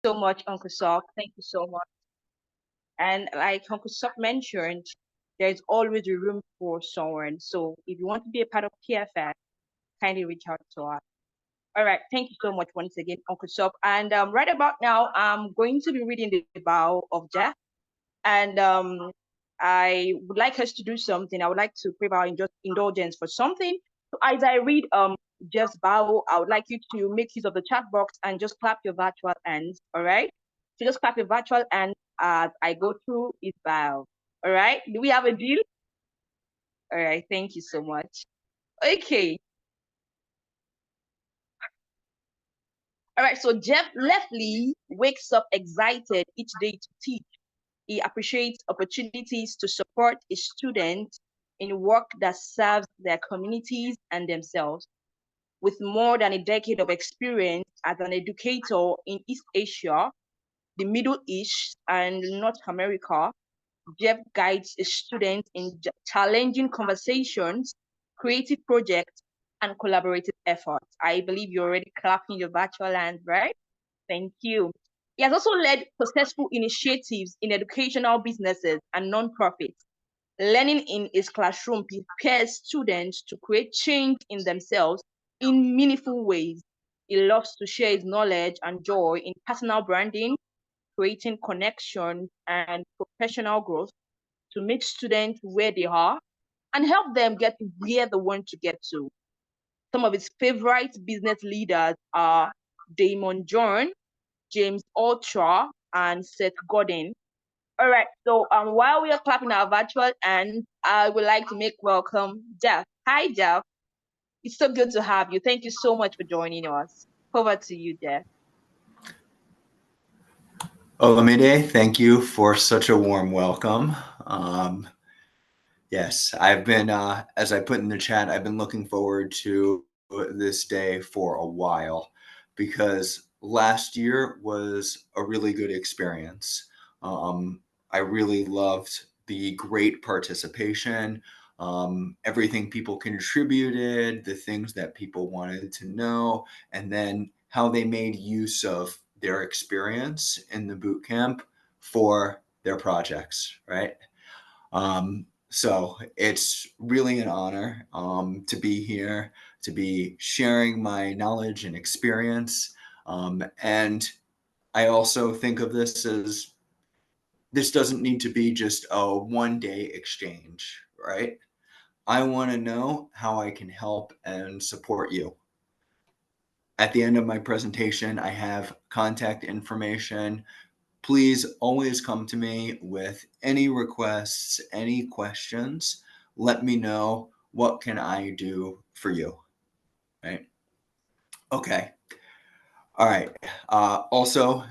So much, Uncle Sok. Thank you so much. And like Uncle Sok mentioned, there's always a room for someone. So if you want to be a part of PFF, kindly reach out to us. All right. Thank you so much once again, Uncle Sok. And right about now, I'm going to be reading the bio of Jeff. And I would like us to do something. I would like to crave our indulgence for something. So as I read Jeff's bio, I would like you to make use of the chat box and just clap your virtual hands. All right. So just clap your virtual hands as I go through his bio. All right. Do we have a deal? All right. Thank you so much. Okay. All right. So Jeff Leftley wakes up excited each day to teach. He appreciates opportunities to support his students in work that serves their communities and themselves. With more than a decade of experience as an educator in East Asia, the Middle East, and North America, Jeff guides his students in challenging conversations, creative projects, and collaborative efforts. I believe you're already clapping your virtual hand, right? Thank you. He has also led successful initiatives in educational businesses and nonprofits. Learning in his classroom prepares students to create change in themselves in meaningful ways. He loves to share his knowledge and joy in personal branding, creating connections and professional growth to meet students where they are and help them get where they want to get to. Some of his favorite business leaders are Damon John, James Ultra, and Seth Godin. All right, so while we are clapping our virtual and I would like to make welcome Jeff. Hi, Jeff. It's so good to have you. Thank you so much for joining us. Over to you, Jeff. Olamide, thank you for such a warm welcome. Yes, I've been, as I put in the chat, I've been looking forward to this day for a while because last year was a really good experience. I really loved the great participation, everything people contributed, the things that people wanted to know, and then how they made use of their experience in the boot camp for their projects, right? So it's really an honor to be here, to be sharing my knowledge and experience. And I also think of this as this doesn't need to be just a one-day exchange, right? I want to know how I can help and support you. At the end of my presentation, I have contact information. Please always come to me with any requests, any questions. Let me know what can I do for you, right? Okay. All right. Also,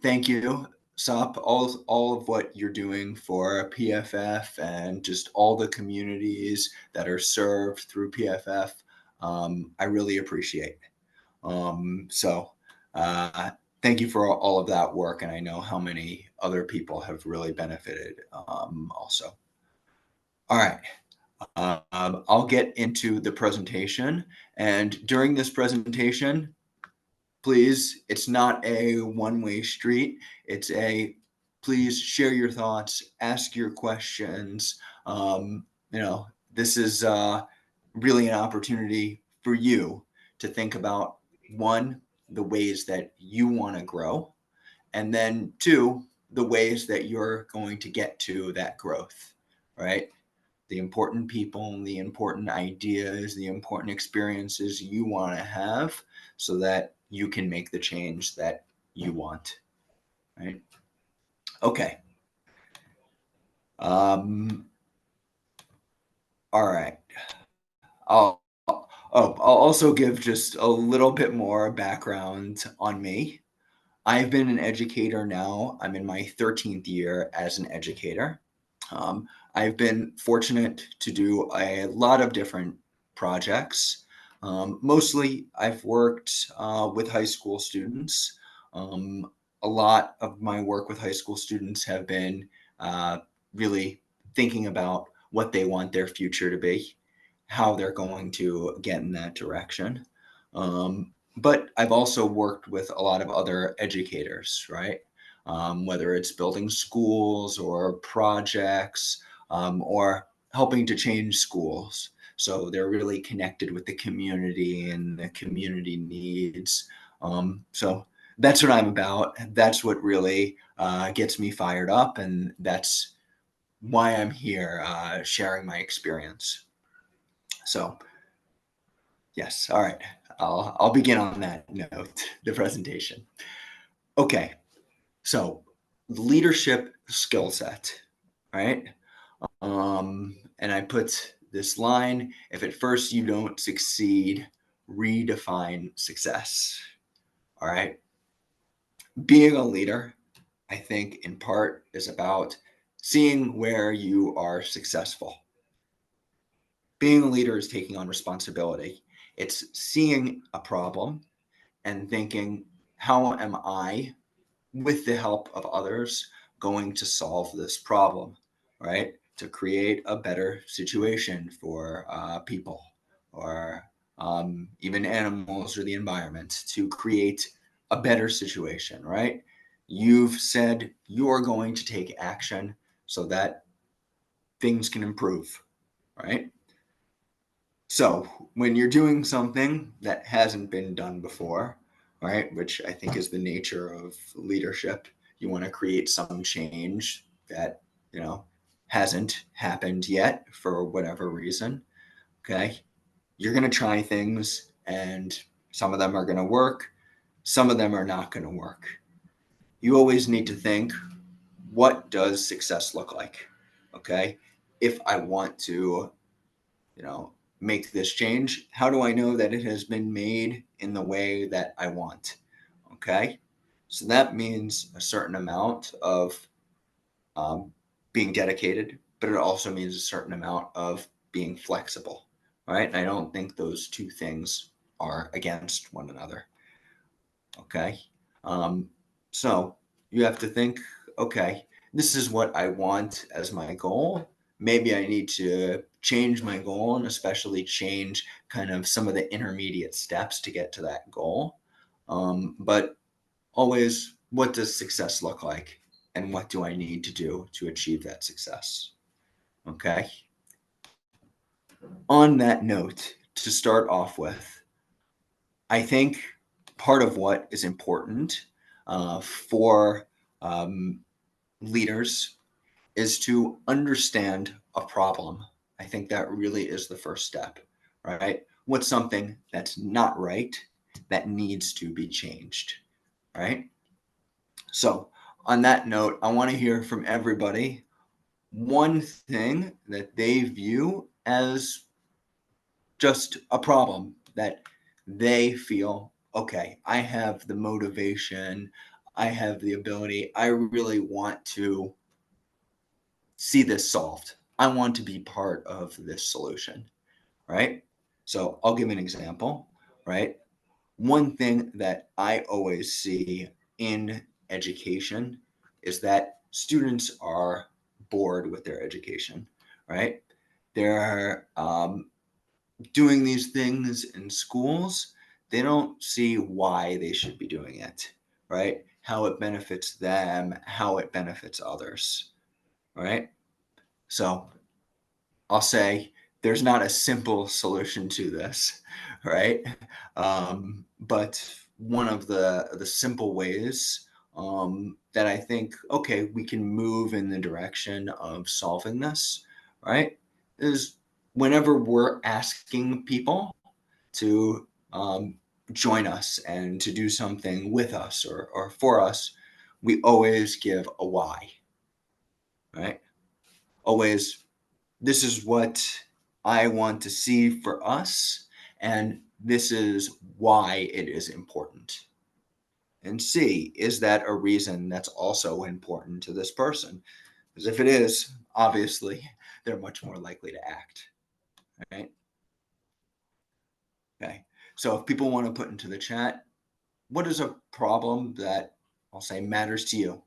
thank you, SUP, all of what you're doing for PFF and just all the communities that are served through PFF. I really appreciate. So thank you for all of that work. And I know how many other people have really benefited also. All right. I'll get into the presentation. And during this presentation, please, it's not a one-way street. It's a please share your thoughts, ask your questions. This is really an opportunity for you to think about one, the ways that you want to grow, and then two, the ways that you're going to get to that growth, right? The important people, the important ideas, the important experiences you want to have so that you can make the change that you want, right? Okay. All right. I'll also give just a little bit more background on me. I've been an educator now. I'm in my 13th year as an educator. I've been fortunate to do a lot of different projects. Mostly, I've worked with high school students. A lot of my work with high school students have been really thinking about what they want their future to be, how they're going to get in that direction. But I've also worked with a lot of other educators, right? Whether it's building schools or projects or helping to change schools. So they're really connected with the community and the community needs. So that's what I'm about. That's what really gets me fired up. And that's why I'm here sharing my experience. So, yes, all right. I'll begin on that note, the presentation. Okay, so leadership skill set, right? And I put this line, if at first you don't succeed, redefine success. All right. Being a leader, I think in part is about seeing where you are successful. Being a leader is taking on responsibility. It's seeing a problem and thinking, how am I, with the help of others, going to solve this problem, right? To create a better situation for people or even animals or the environment, to create a better situation, right? You've said you're going to take action so that things can improve, right? So when you're doing something that hasn't been done before, right, which I think is the nature of leadership, you want to create some change that, hasn't happened yet for whatever reason. Okay. You're going to try things and some of them are going to work. Some of them are not going to work. You always need to think, what does success look like? Okay. If I want to make this change, how do I know that it has been made in the way that I want? Okay. So that means a certain amount of being dedicated, but it also means a certain amount of being flexible, right? And I don't think those two things are against one another. Okay. Um, so you have to think, okay, this is what I want as my goal. Maybe I need to change my goal and especially change kind of some of the intermediate steps to get to that goal. But always, what does success look like? And what do I need to do to achieve that success? Okay. On that note, to start off with, I think part of what is important for leaders is to understand a problem. I think that really is the first step, right? What's something that's not right that needs to be changed, right? So, on that note, I want to hear from everybody one thing that they view as just a problem that they feel, okay, I have the motivation, I have the ability, I really want to see this solved. I want to be part of this solution, right? So I'll give an example, right? One thing that I always see in education is that students are bored with their education, right? They're doing these things in schools, they don't see why they should be doing it, right? How it benefits them, how it benefits others, right? So I'll say there's not a simple solution to this, right? But one of the simple ways that I think, okay, we can move in the direction of solving this, right, is whenever we're asking people to join us and to do something with us or for us, we always give a why, right? Always, this is what I want to see for us, and this is why it is important. And see, is that a reason that's also important to this person? Because if it is, obviously, they're much more likely to act, right? Okay. So if people want to put into the chat, what is a problem that I'll say matters to you?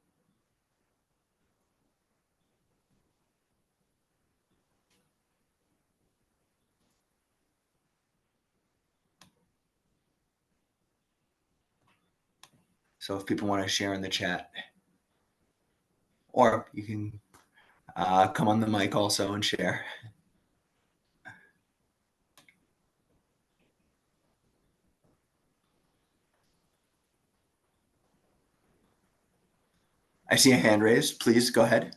So if people want to share in the chat, or you can come on the mic also and share. I see a hand raised. Please go ahead.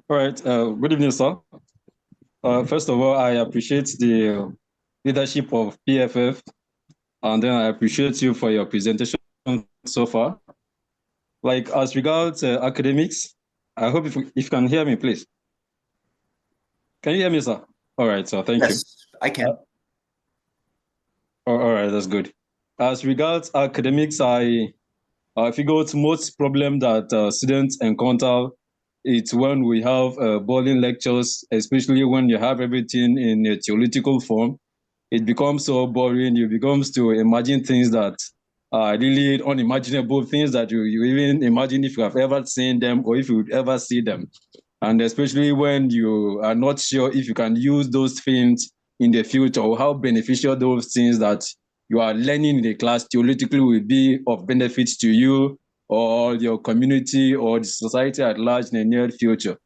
All right. Good evening, sir. First of all, I appreciate the leadership of PFF, and then I appreciate you for your presentation so far. Like, as regards academics, I hope if you can hear me, please. Can you hear me, sir? All right, sir. Thank you. Yes, I can. All right, that's good. As regards academics, if you go to most problem that students encounter, it's when we have boring lectures, especially when you have everything in a theoretical form. It becomes so boring. You becomes to imagine things that are really unimaginable, things that you even imagine if you have ever seen them or if you would ever see them. And especially when you are not sure if you can use those things in the future, or how beneficial those things that you are learning in the class theoretically will be of benefit to you or your community or the society at large in the near future.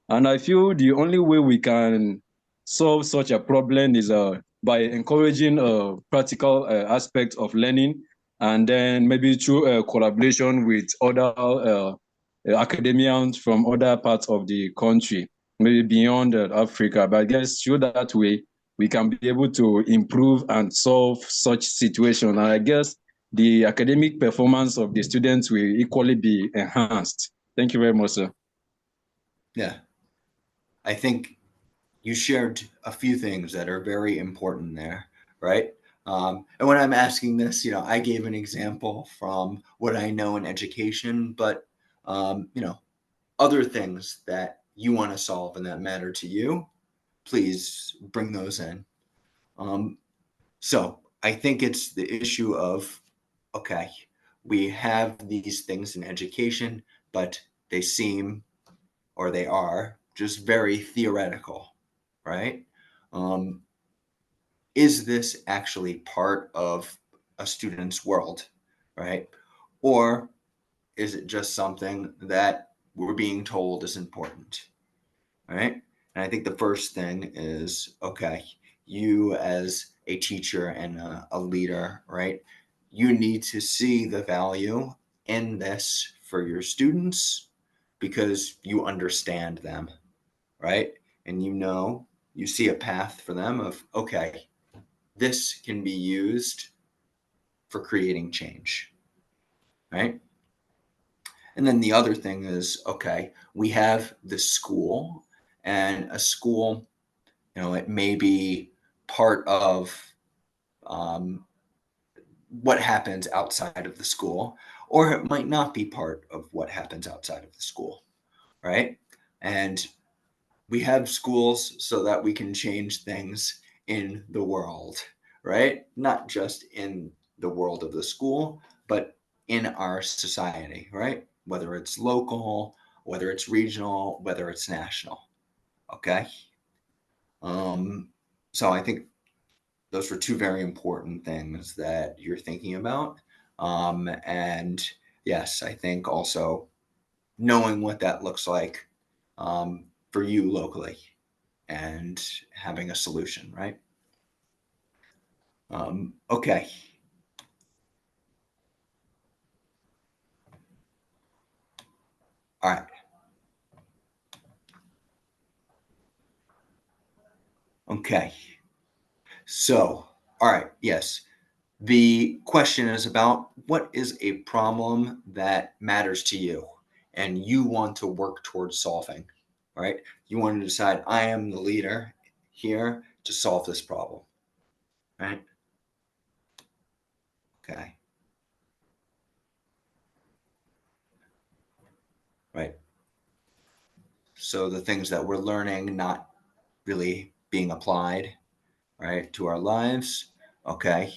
And I feel the only way we can solve such a problem is by encouraging practical aspects of learning, and then maybe through collaboration with other academians from other parts of the country, maybe beyond Africa. But I guess through that way, we can be able to improve and solve such situation. And I guess the academic performance of the students will equally be enhanced. Thank you very much, sir. Yeah. I think you shared a few things that are very important there, right? And when I'm asking this, I gave an example from what I know in education, but, other things that you want to solve and that matter to you, please bring those in. So I think it's the issue of, okay, we have these things in education, but they seem, or they are, just very theoretical, right? Is this actually part of a student's world, right? Or is it just something that we're being told is important, right? And I think the first thing is, okay, you as a teacher and a leader, right? You need to see the value in this for your students because you understand them, right? And you see a path for them of, okay, this can be used for creating change, right? And then the other thing is, okay, we have the school, and a school, it may be part of what happens outside of the school, or it might not be part of what happens outside of the school, right? And we have schools so that we can change things in the world, right? Not just in the world of the school, but in our society, right? Whether it's local, whether it's regional, whether it's national. Okay. So I think those were two very important things that you're thinking about. And yes, I think also knowing what that looks like for you locally and having a solution, right? Okay. All right. Okay. So, all right. Yes. The question is about what is a problem that matters to you and you want to work towards solving, right? You want to decide, I am the leader here to solve this problem, right? Okay. Right. So the things that we're learning not really being applied, right, to our lives. Okay.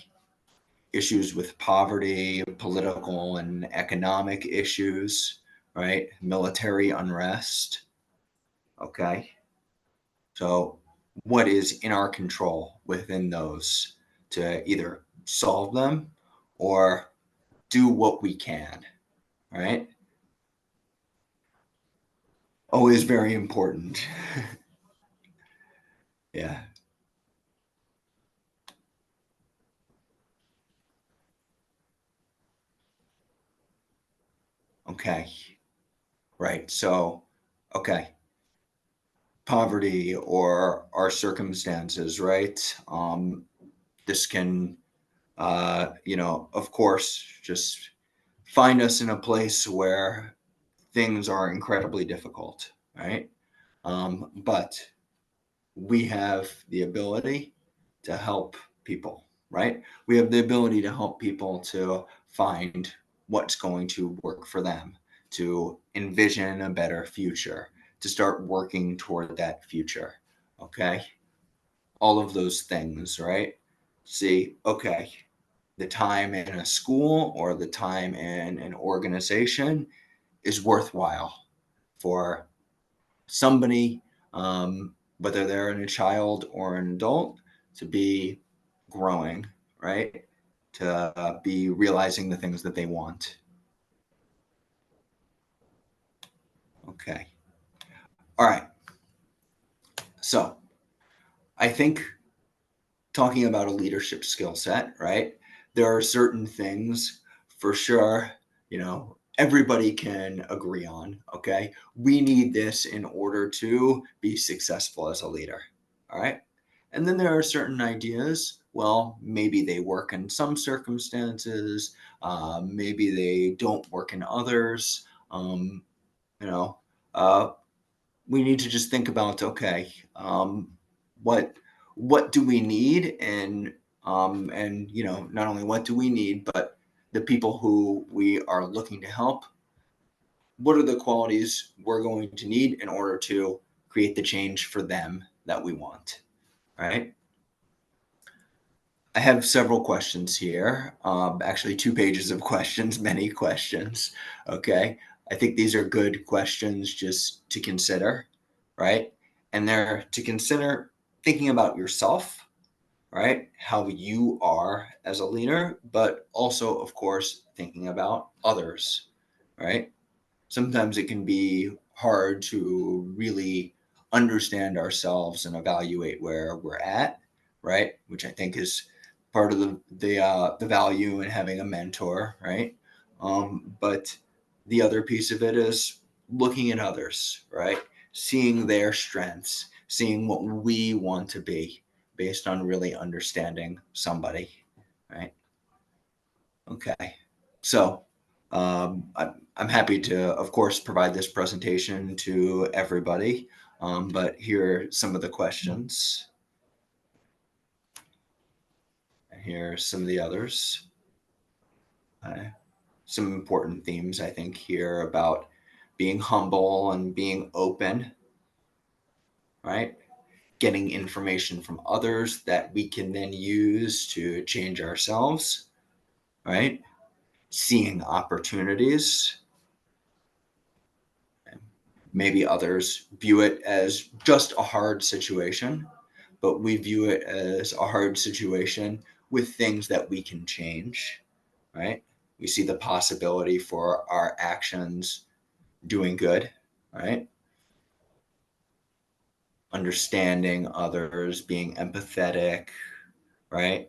Issues with poverty, political and economic issues, right? Military unrest. Okay. So what is in our control within those to either solve them or do what we can, right? Always very important. Yeah. Okay. Right. So, okay. Poverty or our circumstances, right? This can, of course, just find us in a place where things are incredibly difficult, right? But we have the ability to help people, right? We have the ability to help people to find what's going to work for them, to envision a better future, to start working toward that future. Okay. All of those things, right? See, okay, the time in a school or the time in an organization is worthwhile for somebody, whether they're a child or an adult, to be growing, right? To be realizing the things that they want. Okay. All right. So I think talking about a leadership skill set, right? There are certain things for sure, everybody can agree on. Okay. We need this in order to be successful as a leader. All right. And then there are certain ideas. Well, maybe they work in some circumstances. Maybe they don't work in others. You know, uh, we need to just think about, okay, what do we need, and not only what do we need, but the people who we are looking to help, what are the qualities we're going to need in order to create the change for them that we want, right? I have several questions here. Actually, 2 pages of questions, many questions. Okay. I think these are good questions just to consider, right? And they're to consider thinking about yourself, right? How you are as a leader, but also, of course, thinking about others, right? Sometimes it can be hard to really understand ourselves and evaluate where we're at, right? Which I think is part of the value in having a mentor, right? But the other piece of it is looking at others, right? Seeing their strengths, seeing what we want to be based on really understanding somebody, right? Okay. So I'm happy to, of course, provide this presentation to everybody, but here are some of the questions. And here are some of the others. Some important themes, I think, here about being humble and being open, right? Getting information from others that we can then use to change ourselves, right? Seeing opportunities. Maybe others view it as just a hard situation, but we view it as a hard situation with things that we can change, right? We see the possibility for our actions doing good, right? Understanding others, being empathetic, right?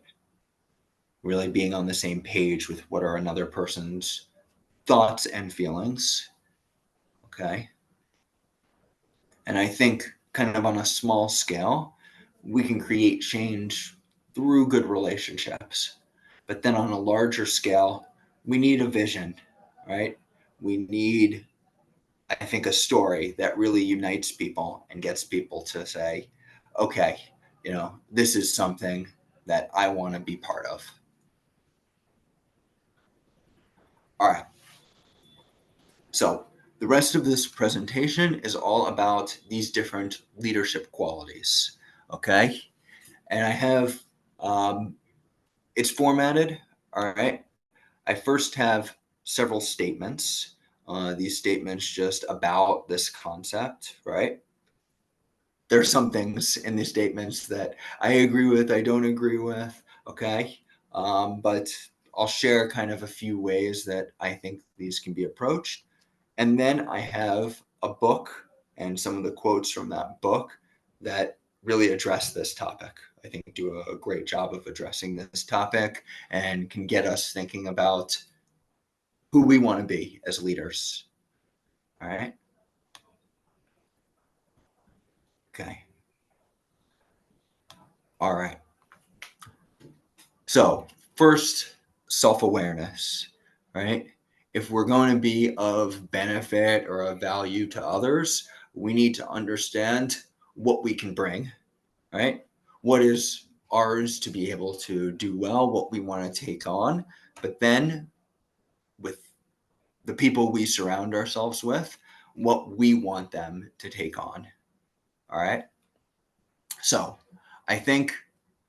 Really being on the same page with what are another person's thoughts and feelings, okay? And I think kind of on a small scale, we can create change through good relationships. But then on a larger scale, we need a vision, right? We need, I think, a story that really unites people and gets people to say, okay, this is something that I want to be part of. All right. So the rest of this presentation is all about these different leadership qualities. Okay. And I have, it's formatted. All right. I first have several statements. these statements just about this concept, right? There's some things in these statements that I agree with, I don't agree with, okay? But I'll share kind of a few ways that I think these can be approached. And then I have a book and some of the quotes from that book that really address this topic. I think do a great job of addressing this topic and can get us thinking about who we want to be as leaders. All right. Okay. All right. So, first, self-awareness, right? If we're going to be of benefit or of value to others, we need to understand what we can bring, right? What is ours to be able to do well, what we want to take on, but then with the people we surround ourselves with, what we want them to take on. All right. So I think,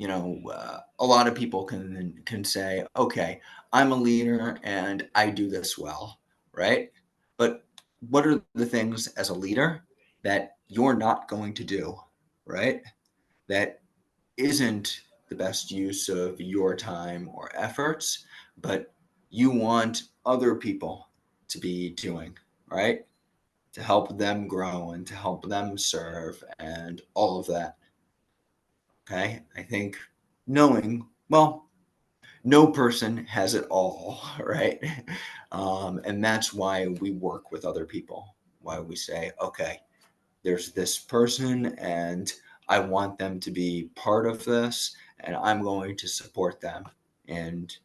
a lot of people can say, okay, I'm a leader and I do this well, right? But what are the things as a leader that you're not going to do, right? That isn't the best use of your time or efforts, but you want other people to be doing, right? To help them grow and to help them serve and all of that. Okay. I think knowing, well, no person has it all, right? And that's why we work with other people, why we say, okay, there's this person and I want them to be part of this and I'm going to support them and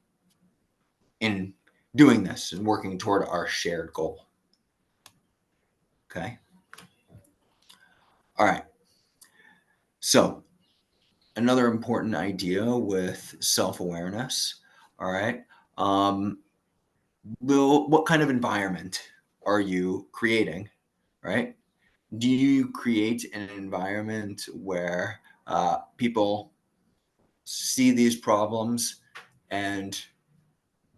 in doing this and working toward our shared goal. Okay. All right. So another important idea with self-awareness, all right, what kind of environment are you creating, right? Do you create an environment where people see these problems and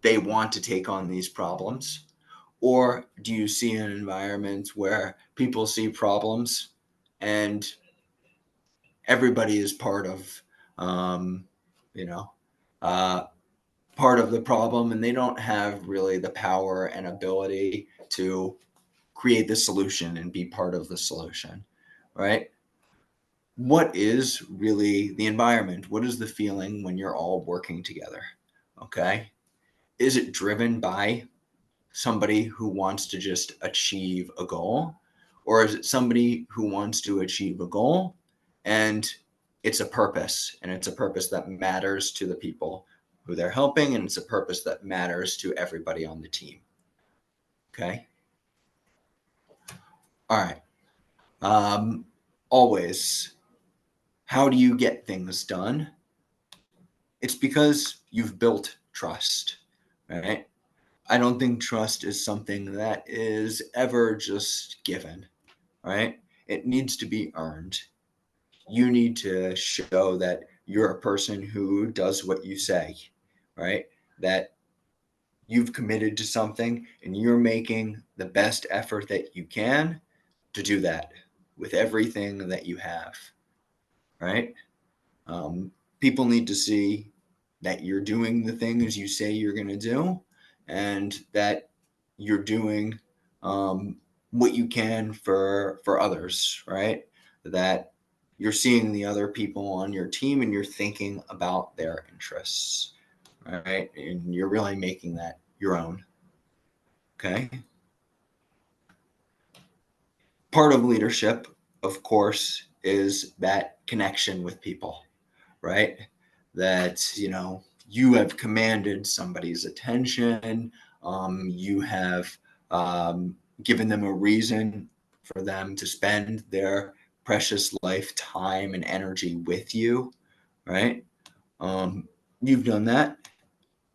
they want to take on these problems? Or do you see an environment where people see problems and everybody is part of, um, you know, uh, part of the problem and they don't have really the power and ability to create the solution and be part of the solution, right? What is really the environment? What is the feeling when you're all working together? Okay. Is it driven by somebody who wants to just achieve a goal? Or is it somebody who wants to achieve a goal and it's a purpose and it's a purpose that matters to the people who they're helping and it's a purpose that matters to everybody on the team? Okay. All right. Always, how do you get things done? It's because you've built trust, right? I don't think trust is something that is ever just given, right? It needs to be earned. You need to show that you're a person who does what you say, right? That you've committed to something and you're making the best effort that you can to do that with everything that you have, right? People need to see that you're doing the things you say you're going to do and that you're doing what you can for others, right? That you're seeing the other people on your team and you're thinking about their interests, right? And you're really making that your own. Okay. Part of leadership, of course, is that connection with people, right? That, you have commanded somebody's attention. You have given them a reason for them to spend their precious life, time, and energy with you, right? You've done that,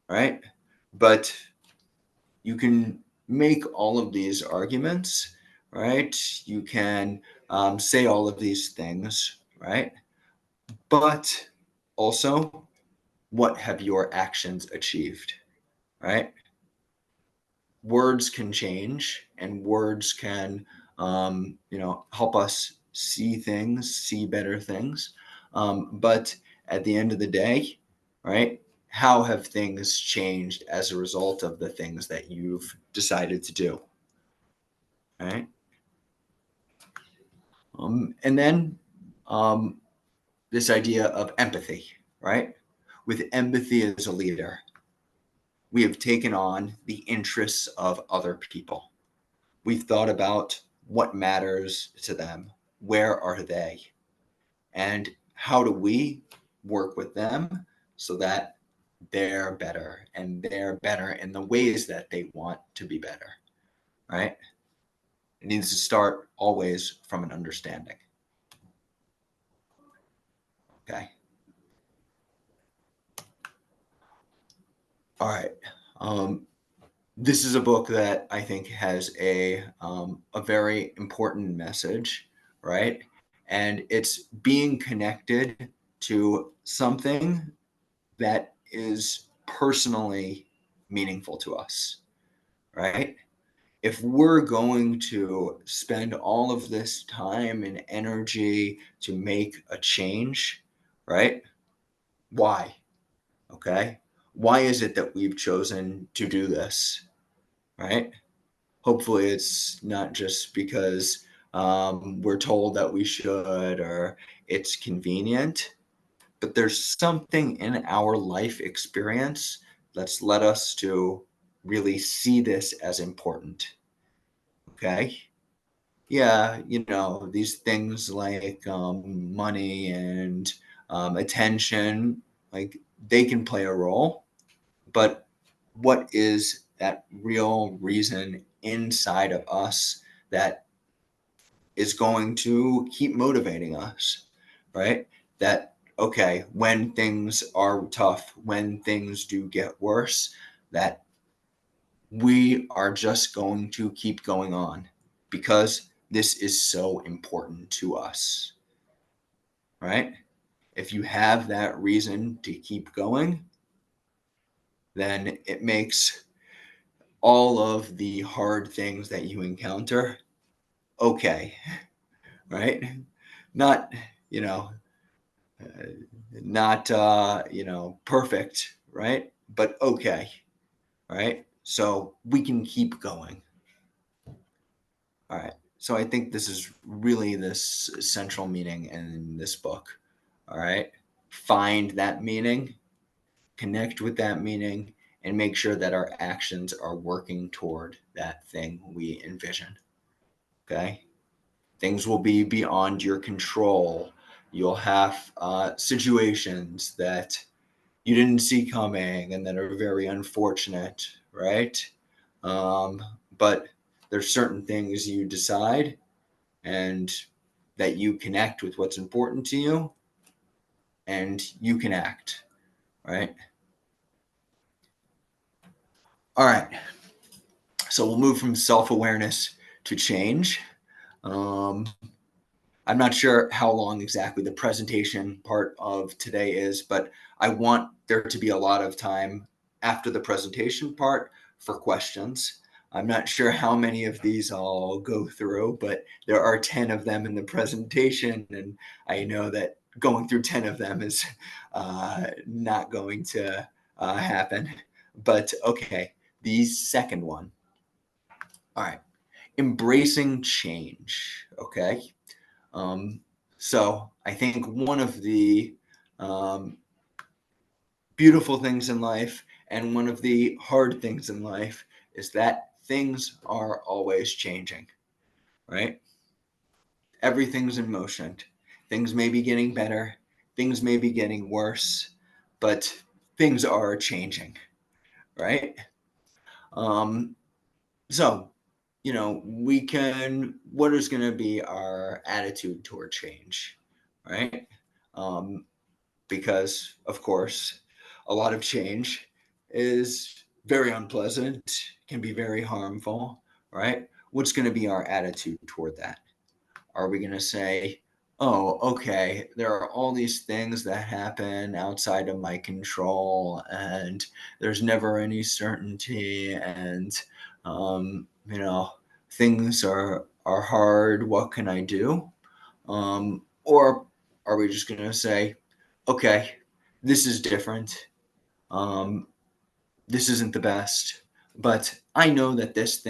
right? But you can make all of these arguments, right? You can say all of these things, right? But also, what have your actions achieved, right? Words can change, and words can, help us see things, see better things. But at the end of the day, right, how have things changed as a result of the things that you've decided to do, right? And then this idea of empathy, right? With empathy as a leader, we have taken on the interests of other people. We've thought about what matters to them, where are they, and how do we work with them so that they're better and they're better in the ways that they want to be better, right? It needs to start always from an understanding. Okay. All right. This is a book that I think has a very important message, right? And it's being connected to something that is personally meaningful to us, right? If we're going to spend all of this time and energy to make a change, right? Why? Okay. Why is it that we've chosen to do this, right? Hopefully, it's not just because we're told that we should or it's convenient, but there's something in our life experience that's led us to really see this as important. Okay. Yeah, these things like money and attention, like they can play a role, but what is that real reason inside of us that is going to keep motivating us, right? That, okay, when things are tough, when things do get worse, that we are just going to keep going on because this is so important to us, right? If you have that reason to keep going, then it makes all of the hard things that you encounter okay, right? Not, you know, uh, not, perfect, right? But okay, right? So we can keep going. All right. So I think this is really this central meaning in this book. All right. Find that meaning, connect with that meaning, and make sure that our actions are working toward that thing we envision. Okay. Things will be beyond your control. You'll have situations that you didn't see coming and that are very unfortunate, right? Um, but there's certain things you decide and that you connect with what's important to you and you can act, right? All right. So we'll move from self-awareness to change. Um, I'm not sure how long exactly the presentation part of today is, but I want there to be a lot of time after the presentation part for questions. I'm not sure how many of these I'll go through, but there are 10 of them in the presentation, and I know that going through 10 of them is not going to happen. But okay, the second one. All right, embracing change, okay? Um, so I think one of the um, beautiful things in life and one of the hard things in life is that things are always changing, right? Everything's in motion. Things may be getting better, things may be getting worse, but things are changing, right? Um, so, what is going to be our attitude toward change, right? Um, because, of course, a lot of change is very unpleasant, can be very harmful, right? What's going to be our attitude toward that? Are we going to say, oh, okay, there are all these things that happen outside of my control, and there's never any certainty, and, things are hard, what can I do? Or are we just going to say, okay, this is different. This isn't the best, but I know that there's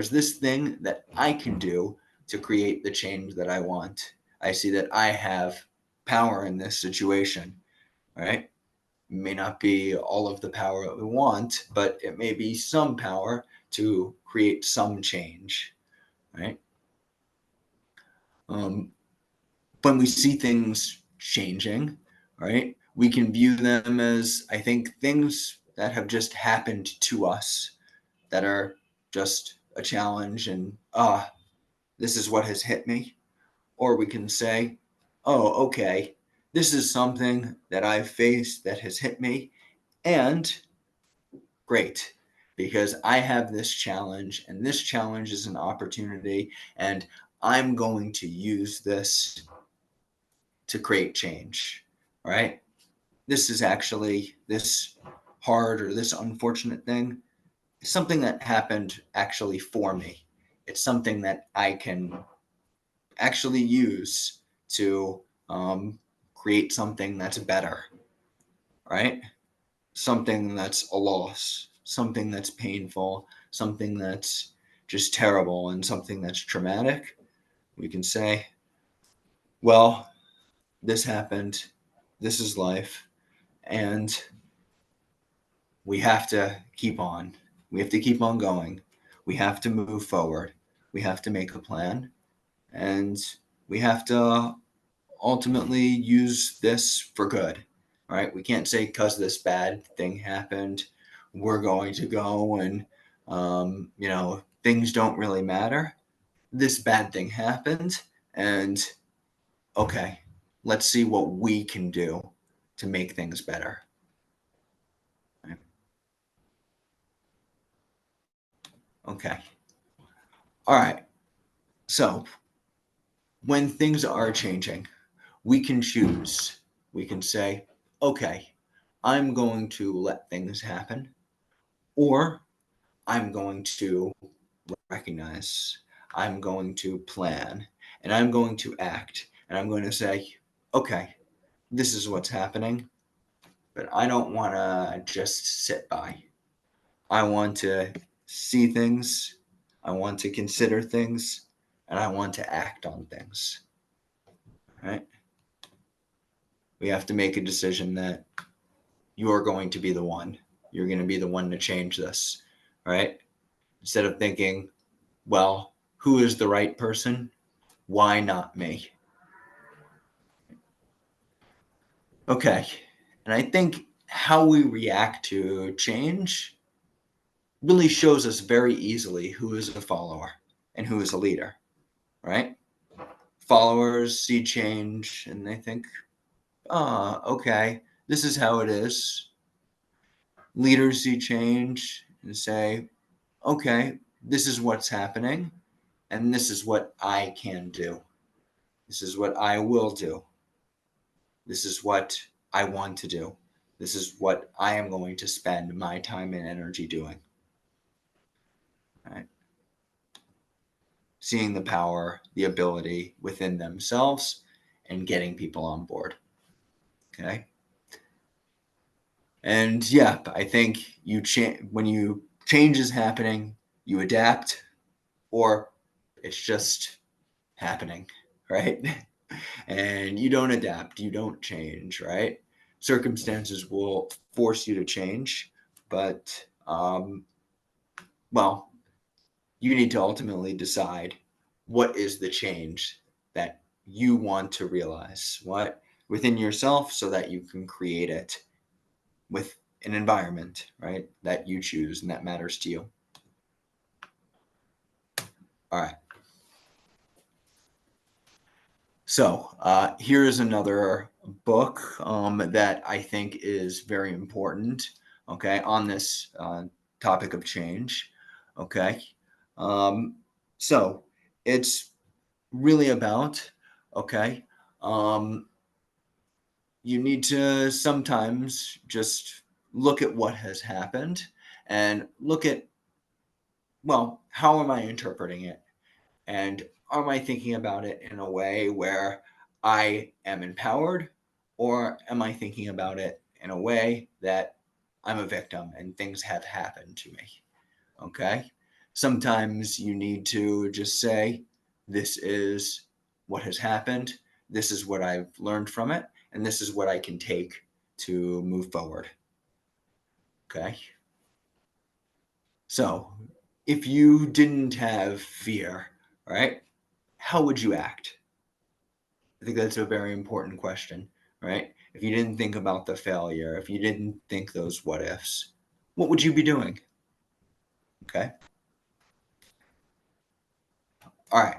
this thing that I can do to create the change that I want. I see that I have power in this situation, right? It may not be all of the power that we want, but it may be some power to create some change, right? When we see things changing, right, we can view them as, I think, things that have just happened to us that are just a challenge and, this is what has hit me. Or we can say, oh, okay, this is something that I've faced that has hit me, and great, because I have this challenge, and this challenge is an opportunity, and I'm going to use this to create change, right? This is actually this hard or this unfortunate thing, something that happened actually for me. It's something that I can actually use to create something that's better, right? Something that's a loss, something that's painful, something that's just terrible, and something that's traumatic. We can say, well, this happened, this is life, and we have to keep on. We have to keep on going. We have to move forward. We have to make a plan. And we have to ultimately use this for good, right? We can't say because this bad thing happened, we're going to go and, things don't really matter. This bad thing happened, and okay, let's see what we can do to make things better. Right? Okay. All right. So when things are changing, we can choose. We can say, okay, I'm going to let things happen, or I'm going to recognize, I'm going to plan, and I'm going to act, and I'm going to say, okay, this is what's happening, but I don't want to just sit by. I want to see things, I want to consider things, and I want to act on things. Right? We have to make a decision that you're going to be the one. You're going to be the one to change this, right? Instead of thinking, well, who is the right person? Why not me? Okay. And I think how we react to change really shows us very easily who is a follower and who is a leader, right? Followers see change and they think, okay, this is how it is. Leaders see change and say, okay, this is what's happening, and this is what I can do. This is what I will do. This is what I want to do. This is what I am going to spend my time and energy doing. Right? Seeing the power, the ability within themselves, and getting people on board. Okay. And yeah, I think when change is happening, you adapt, or it's just happening, right? And you don't adapt, you don't change, right? Circumstances will force you to change, but well, you need to ultimately decide what is the change that you want to realize, what within yourself, so that you can create it with an environment, right, that you choose and that matters to you. All right. So here is another book that I think is very important, okay, on this topic of change, okay. So it's really about, okay, you need to sometimes just look at what has happened and look at, well, how am I interpreting it? And am I thinking about it in a way where I am empowered, or am I thinking about it in a way that I'm a victim and things have happened to me? Okay. Sometimes you need to just say, this is what has happened. This is what I've learned from it. And this is what I can take to move forward. Okay. So if you didn't have fear, right, how would you act? I think that's a very important question, right? If you didn't think about the failure, if you didn't think those what ifs, what would you be doing? Okay. All right.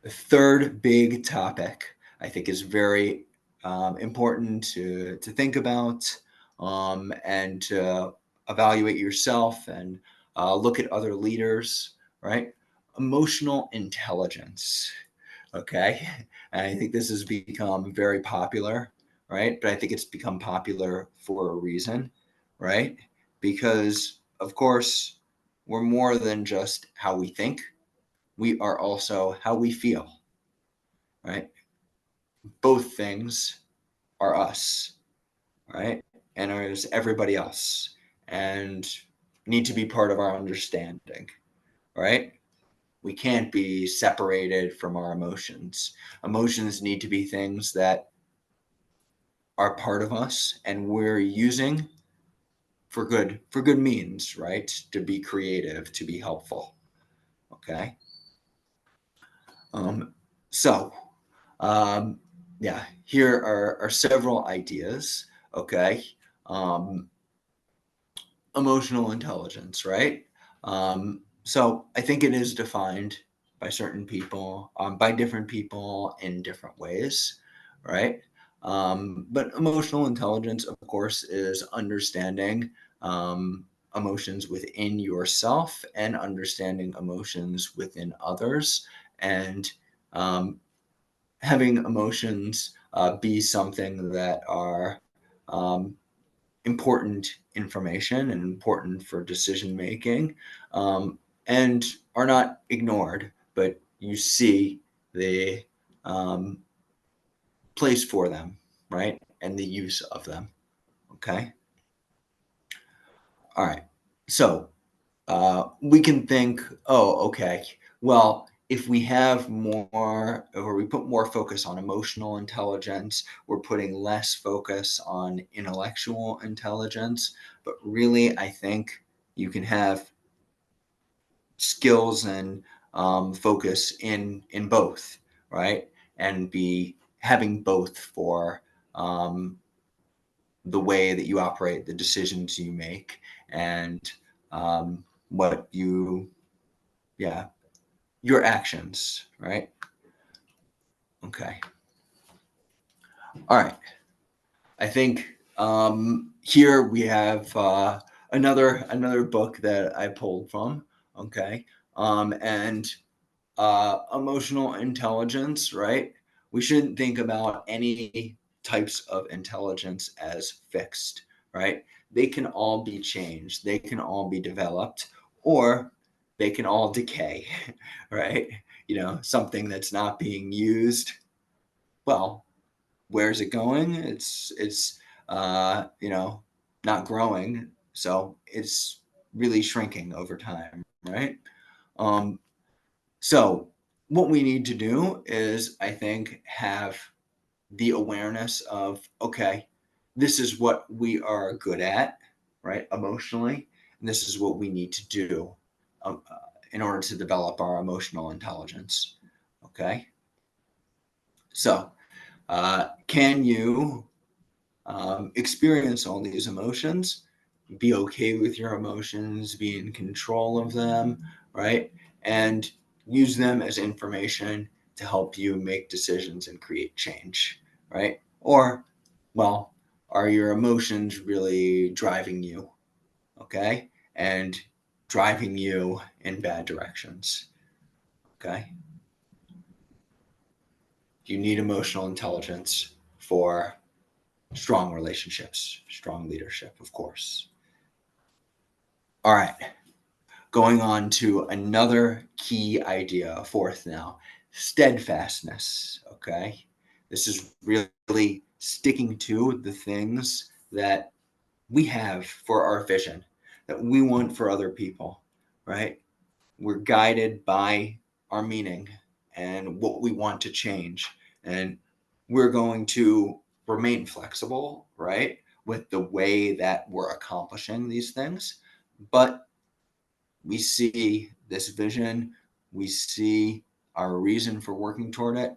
The third big topic I think is very important to think about and to evaluate yourself and look at other leaders, right? Emotional intelligence. Okay. And I think this has become very popular, right? But I think it's become popular for a reason, right? Because, of course, we're more than just how we think, we are also how we feel, right? Both things are us, right? And there's everybody else and need to be part of our understanding, right? We can't be separated from our emotions. Emotions need to be things that are part of us and we're using for good means, right? To be creative, to be helpful. Okay. Um, so um, yeah, here are several ideas. Okay. Um, Emotional intelligence, right? So I think it is defined by certain people, by different people in different ways, right? But emotional intelligence, of course, is understanding emotions within yourself and understanding emotions within others, and having emotions be something that are um, important information and important for decision making, and are not ignored, but you see the um, place for them, right? And the use of them. Okay. All right. So we can think, oh, okay, well, if we have more, or we put more focus on emotional intelligence, we're putting less focus on intellectual intelligence. But really, I think you can have skills and focus in both, right? And be having both for the way that you operate, the decisions you make, and what you, yeah, your actions, right? Okay. All right. I think here we have another book that I pulled from. Okay. And emotional intelligence, right? We shouldn't think about any types of intelligence as fixed, right? They can all be changed, they can all be developed, or they can all decay, right? Something that's not being used, well, where's it going? It's not growing, so it's really shrinking over time, right? Um, so what we need to do is, I think, have the awareness of, okay, this is what we are good at, right, emotionally, and this is what we need to do um, uh, in order to develop our emotional intelligence. Okay. So can you experience all these emotions, be okay with your emotions, be in control of them, right? And use them as information to help you make decisions and create change, right? Or, well, are your emotions really driving you, okay? And driving you in bad directions, okay? You need emotional intelligence for strong relationships, strong leadership, of course. All right. Going on to another key idea, fourth now, steadfastness, okay? This is really sticking to the things that we have for our vision, that we want for other people, right? We're guided by our meaning and what we want to change. And we're going to remain flexible, right? With the way that we're accomplishing these things. But we see this vision, we see our reason for working toward it,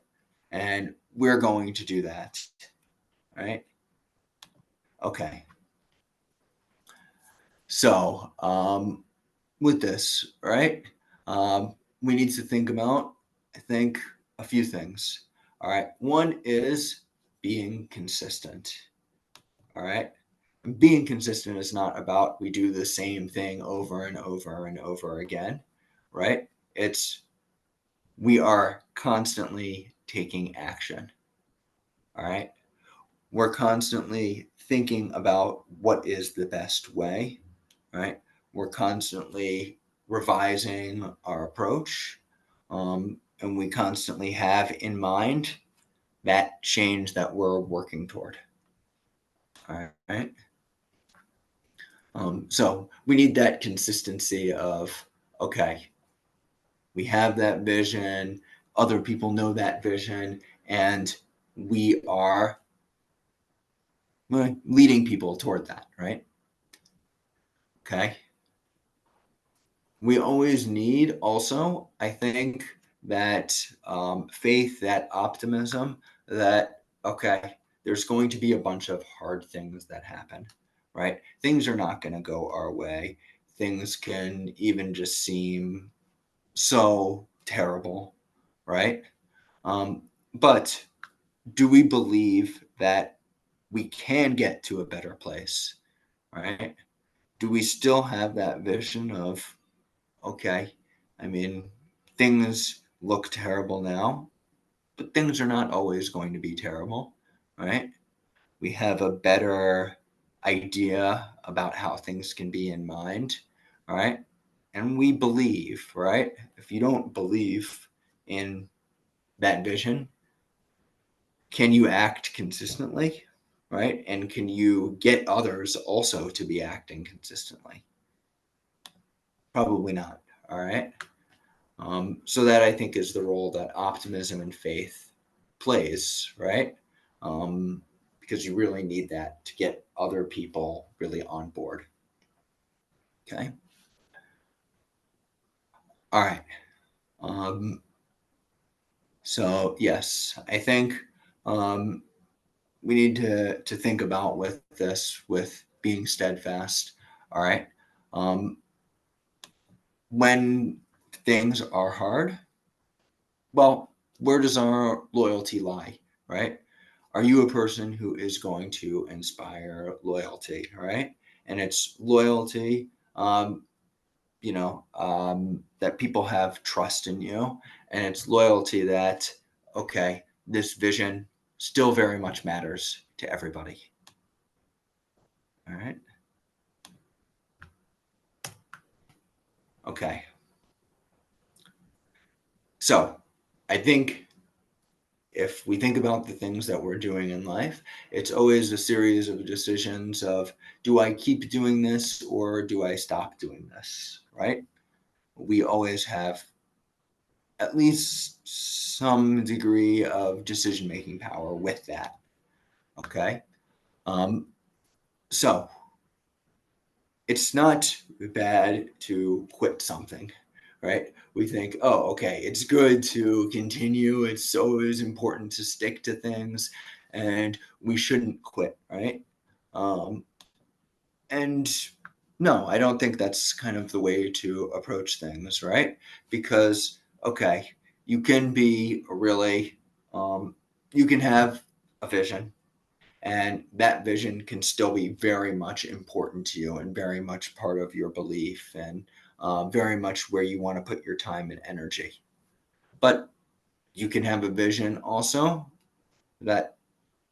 and we're going to do that, right? Okay. So, with this, right, we need to think about, I think, a few things. All right. One is being consistent. All right. And being consistent is not about we do the same thing over and over and over again, right? It's we are constantly taking action. All right. We're constantly thinking about what is the best way, right? We're constantly revising our approach, and we constantly have in mind that change that we're working toward. All right. So we need that consistency of, okay, we have that vision, other people know that vision, and we are leading people toward that, right? Okay. We always need also, I think, that faith, that optimism, that, okay, there's going to be a bunch of hard things that happen, right? Things are not going to go our way. Things can even just seem so terrible, right? But do we believe that we can get to a better place, right? Do we still have that vision of, okay, I mean, things look terrible now, but things are not always going to be terrible, right? We have a better idea about how things can be in mind, right? And we believe, right? If you don't believe in that vision, can you act consistently, right? And can you get others also to be acting consistently? Probably not, all right? So that I think is the role that optimism and faith plays, right? Because you really need that to get other people really on board. Okay. All right. So yes, I think we need to think about with this, with being steadfast. All right. When things are hard, well, where does our loyalty lie, right? Are you a person who is going to inspire loyalty, right? And it's loyalty, that people have trust in you, and it's loyalty that, okay, this vision still very much matters to everybody. All right. Okay. So I think if we think about the things that we're doing in life, it's always a series of decisions of, do I keep doing this or do I stop doing this, right? We always have at least some degree of decision-making power with that, okay? So it's not bad to quit something, right? We think, oh, okay, it's good to continue. It's always important to stick to things, and we shouldn't quit, right? And no, I don't think that's kind of the way to approach things, right? Because, okay, you can be really, you can have a vision, and that vision can still be very much important to you and very much part of your belief and very much where you want to put your time and energy. But you can have a vision also that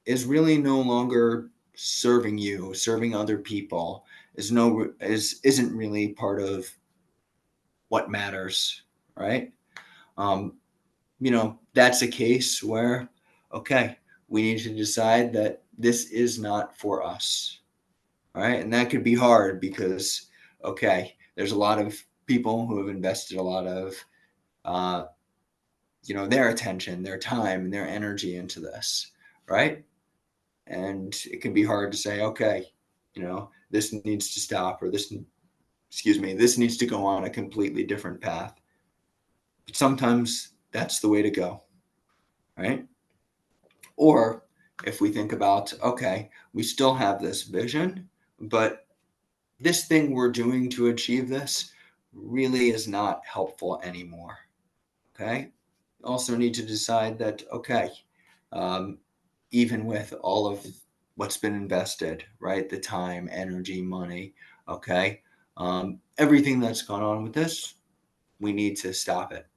is really no longer serving you, serving other people, isn't really part of what matters, right? That's a case where, okay, we need to decide that this is not for us, right? And that could be hard because, okay, there's a lot of people who have invested a lot of, their attention, their time, and their energy into this, right? And it can be hard to say, okay, this needs to stop, or this needs to go on a completely different path. But sometimes that's the way to go, right? Or if we think about, okay, we still have this vision, but this thing we're doing to achieve this really is not helpful anymore. Okay. Also need to decide that, okay, even with all of what's been invested, right? The time, energy, money, okay, everything that's gone on with this, we need to stop it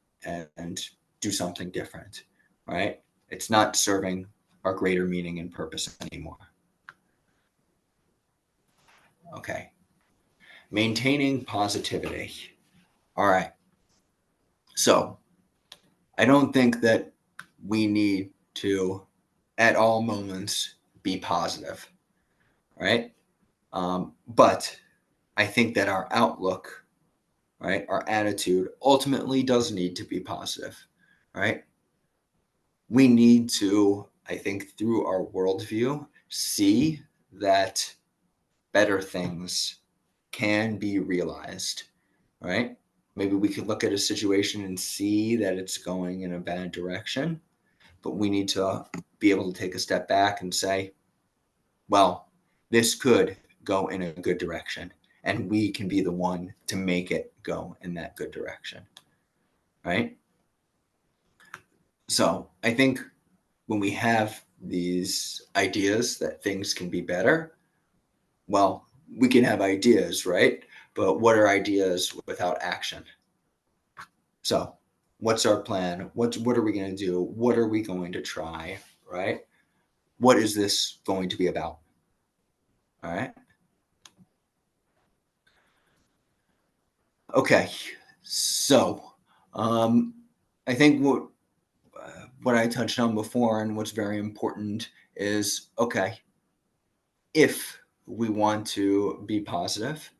and do something different, right? It's not serving our greater meaning and purpose anymore. Okay. Maintaining positivity. All right. So I don't think that we need to, at all moments, be positive, right? But I think that our outlook, right, our attitude ultimately does need to be positive, right? We need to, I think, through our worldview, see that better things can be realized, right? Maybe we could look at a situation and see that it's going in a bad direction, but we need to be able to take a step back and say, well, this could go in a good direction, and we can be the one to make it go in that good direction, right? So I think when we have these ideas that things can be better, well, we can have ideas, right? But what are ideas without action? So what's our plan? What are we going to do? What are we going to try, right? What is this going to be about? All right. Okay. So I think what I touched on before and what's very important is, okay, if we want to be positive,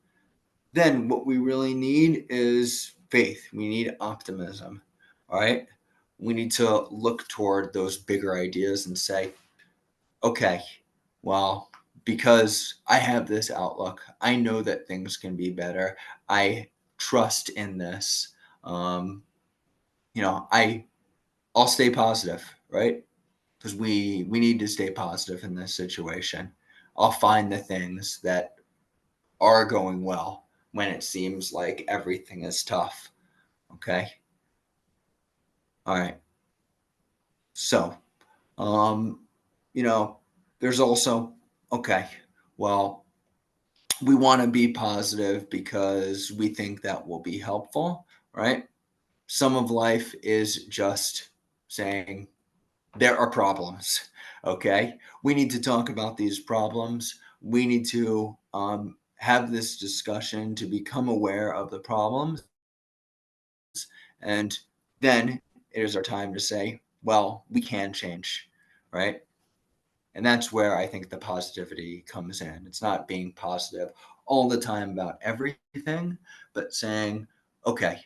then what we really need is faith. We need optimism. All right. We need to look toward those bigger ideas and say, okay, well, because I have this outlook, I know that things can be better. I trust in this. I'll stay positive, right? Because we need to stay positive in this situation. I'll find the things that are going well when it seems like everything is tough. Okay. All right. So, there's also, okay, well, we want to be positive because we think that will be helpful, right? Some of life is just saying there are problems, okay? We need to talk about these problems. We need to have this discussion to become aware of the problems. And then it is our time to say, well, we can change, right? And that's where I think the positivity comes in. It's not being positive all the time about everything, but saying, okay,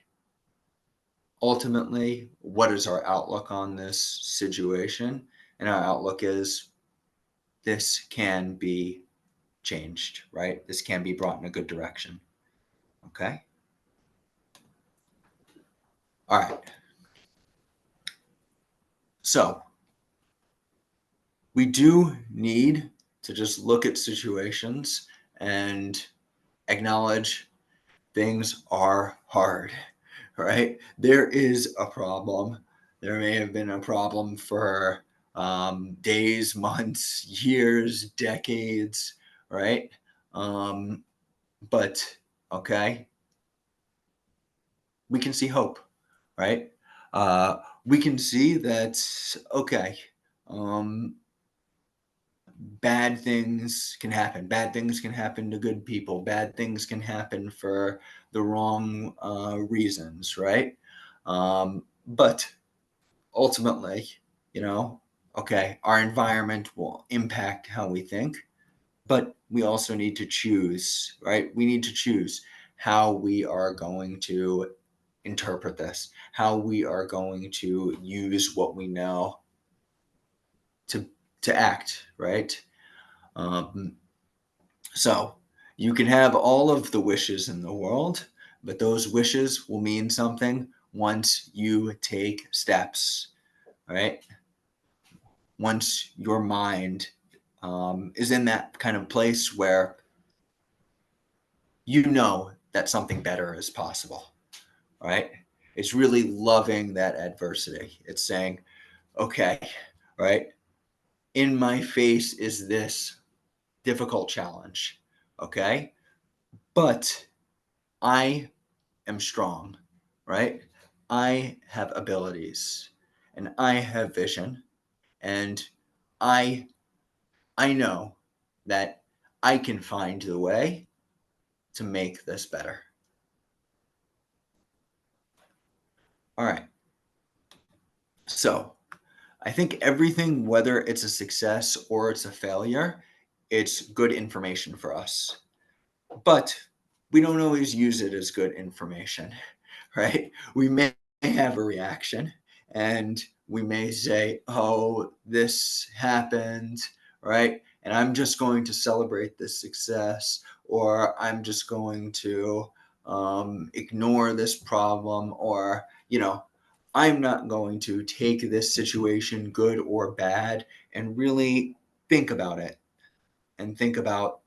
ultimately, what is our outlook on this situation? And our outlook is this can be changed, right? This can be brought in a good direction. Okay. All right. So we do need to just look at situations and acknowledge things are hard, right? There is a problem. There may have been a problem for days, months, years, decades, right? But okay, we can see hope, right? We can see that, okay, bad things can happen. Bad things can happen to good people. Bad things can happen for the wrong reasons, right? But ultimately, okay, our environment will impact how we think, but we also need to choose, right? We need to choose how we are going to interpret this, how we are going to use what we know to act, right? So you can have all of the wishes in the world, but those wishes will mean something once you take steps, right? Once your mind is in that kind of place where you know that something better is possible, right? It's really loving that adversity. It's saying, okay, right? In my face is this difficult challenge, okay? But I am strong, right? I have abilities and I have vision, and I I know that I can find the way to make this better. All right. So, I think everything, whether it's a success or it's a failure, it's good information for us. But we don't always use it as good information, right? We may have a reaction and we may say, oh, this happened, right? And I'm just going to celebrate this success, or I'm just going to ignore this problem, or, I'm not going to take this situation, good or bad, and really think about it and think about,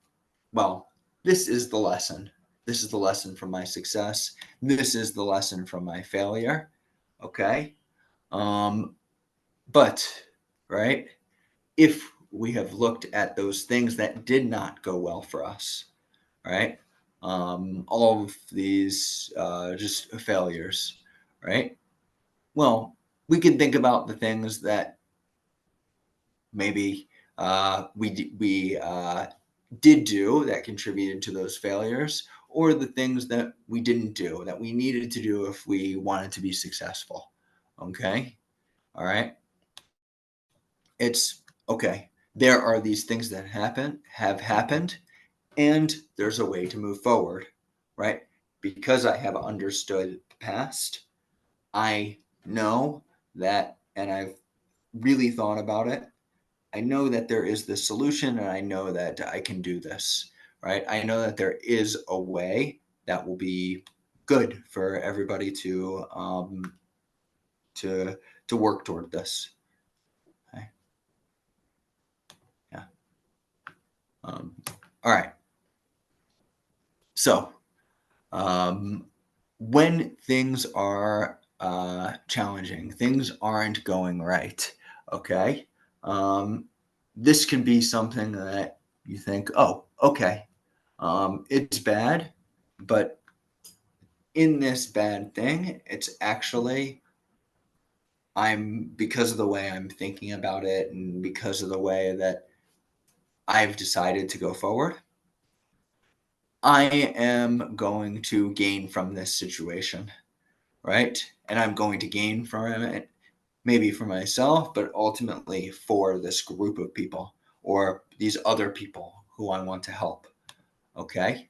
well, this is the lesson. This is the lesson from my success. This is the lesson from my failure. Okay. But, right, if we have looked at those things that did not go well for us, right, all of these just failures, right, well, we can think about the things that maybe we did do that contributed to those failures, or the things that we didn't do that we needed to do if we wanted to be successful. Okay. All right. It's okay. There are these things that have happened, and there's a way to move forward, right? Because I have understood the past, I know that, and I've really thought about it. I know that there is this solution, and I know that I can do this, right? I know that there is a way that will be good for everybody to to work toward this. Okay. Yeah. All right. So when things are challenging, things aren't going right. Okay. This can be something that you think, oh, okay, it's bad, but in this bad thing, it's actually, because of the way I'm thinking about it and because of the way that I've decided to go forward, I am going to gain from this situation, right? And I'm going to gain from it, maybe for myself, but ultimately for this group of people or these other people who I want to help. Okay.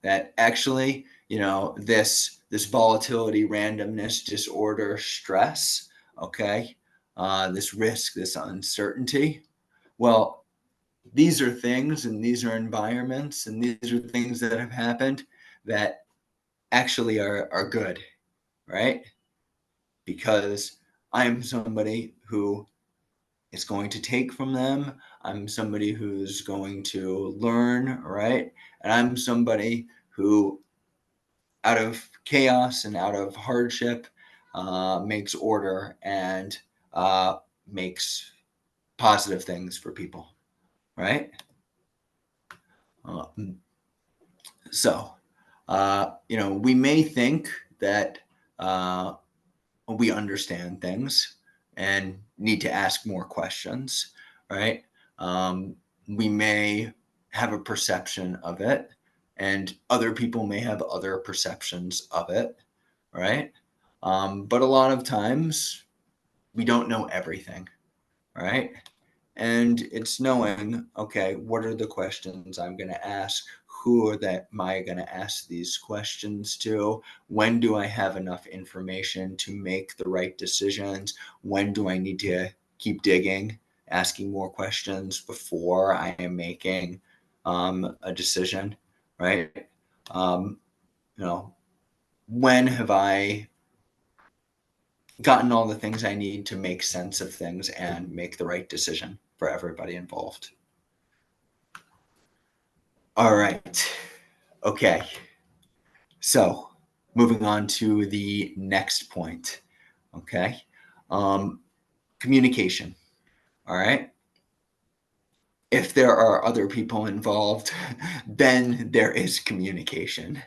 That actually, this volatility, randomness, disorder, stress, okay, this risk, this uncertainty. Well, these are things and these are environments and these are things that have happened that actually are good, right? Because I'm somebody who is going to take from them. I'm somebody who's going to learn, right? And I'm somebody who, out of chaos and out of hardship, makes order and makes positive things for people, right? So, we may think that we understand things and need to ask more questions, right? We may have a perception of it, and other people may have other perceptions of it, right? But a lot of times we don't know everything, right? And it's knowing, okay, what are the questions I'm going to ask? Who am I going to ask these questions to? When do I have enough information to make the right decisions? When do I need to keep digging, asking more questions before I am making a decision, right? When have I gotten all the things I need to make sense of things and make the right decision for everybody involved? All right. Okay. So moving on to the next point. Okay. Communication. All right. If there are other people involved, then there is communication.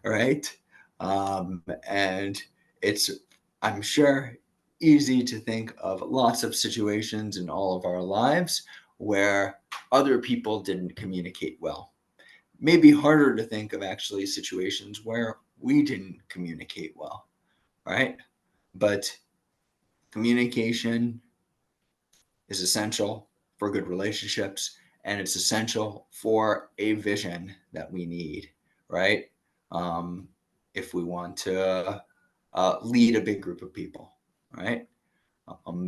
All right. And it's, I'm sure, easy to think of lots of situations in all of our lives where other people didn't communicate well. Maybe harder to think of actually situations where we didn't communicate well, right? But communication is essential for good relationships, and it's essential for a vision that we need, right? If we want to lead a big group of people, right?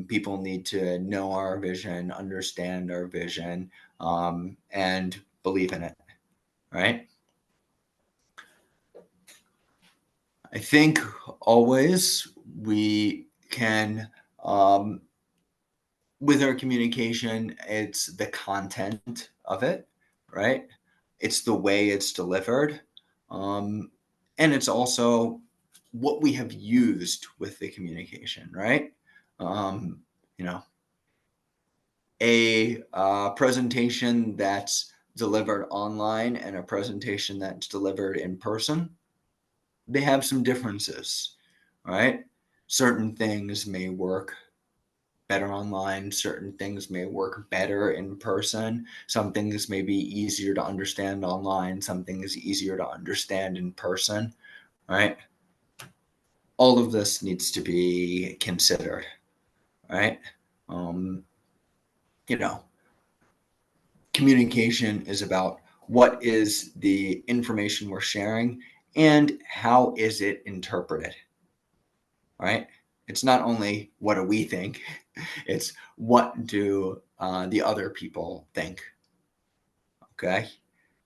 People need to know our vision, understand our vision, and believe in it, right? I think always we can, with our communication, it's the content of it, right? It's the way it's delivered. And it's also what we have used with the communication, right? Um, you know, a presentation that's delivered online and a presentation that's delivered in person, they have some differences, right? Certain things may work better online, certain things may work better in person, some things may be easier to understand online, some things easier to understand in person, right? All of this needs to be considered, right? Um, you know, Communication is about what is the information we're sharing and how is it interpreted, right? It's not only what do we think, it's what do the other people think, okay?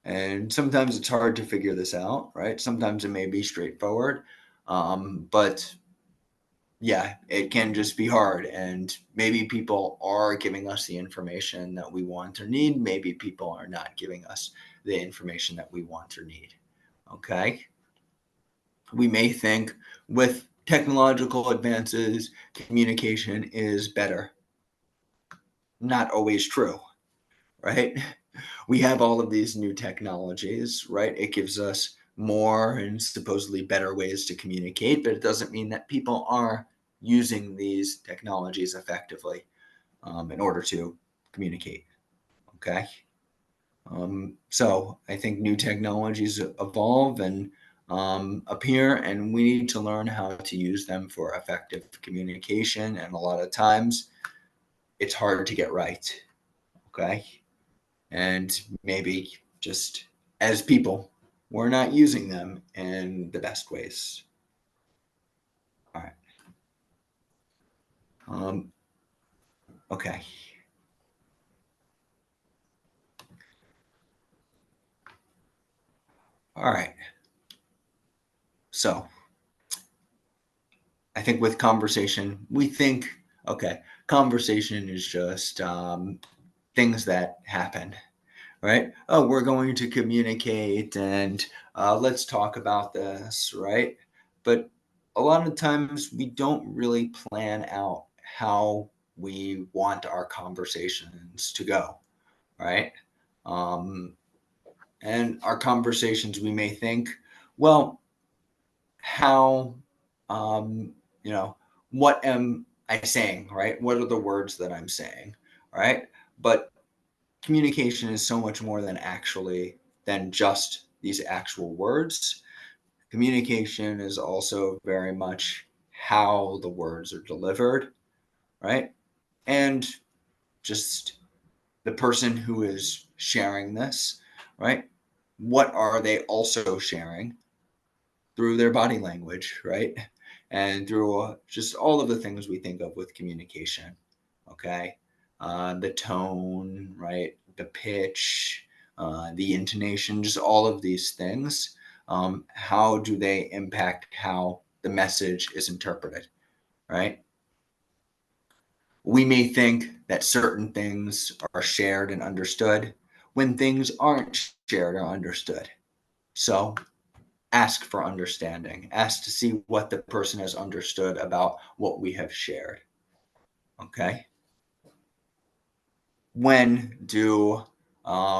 And sometimes it's hard to figure this out, right? Sometimes it may be straightforward, but yeah, it can just be hard. And maybe people are giving us the information that we want or need. Maybe people are not giving us the information that we want or need. Okay. We may think with technological advances, communication is better. Not always true, right? We have all of these new technologies, right? It gives us more and supposedly better ways to communicate, but it doesn't mean that people are using these technologies effectively in order to communicate. Okay. So I think new technologies evolve and appear, and we need to learn how to use them for effective communication. And a lot of times it's hard to get right. Okay. And maybe just as people, we're not using them in the best ways. All right. Okay. All right. So I think with conversation, we think, okay, conversation is just things that happen, right? Oh, we're going to communicate and let's talk about this, right? But a lot of times we don't really plan out how we want our conversations to go, right? And our conversations, we may think, well, how, um, you know, what am I saying, right? What are the words that I'm saying, right? But communication is so much more than just these actual words. Communication is also very much how the words are delivered, right? And just the person who is sharing this, right? What are they also sharing through their body language, right? And through just all of the things we think of with communication, okay? The tone, right? The pitch, the intonation, just all of these things. How do they impact how the message is interpreted, right? We may think that certain things are shared and understood when things aren't shared or understood. So ask for understanding, ask to see what the person has understood about what we have shared. Okay. When do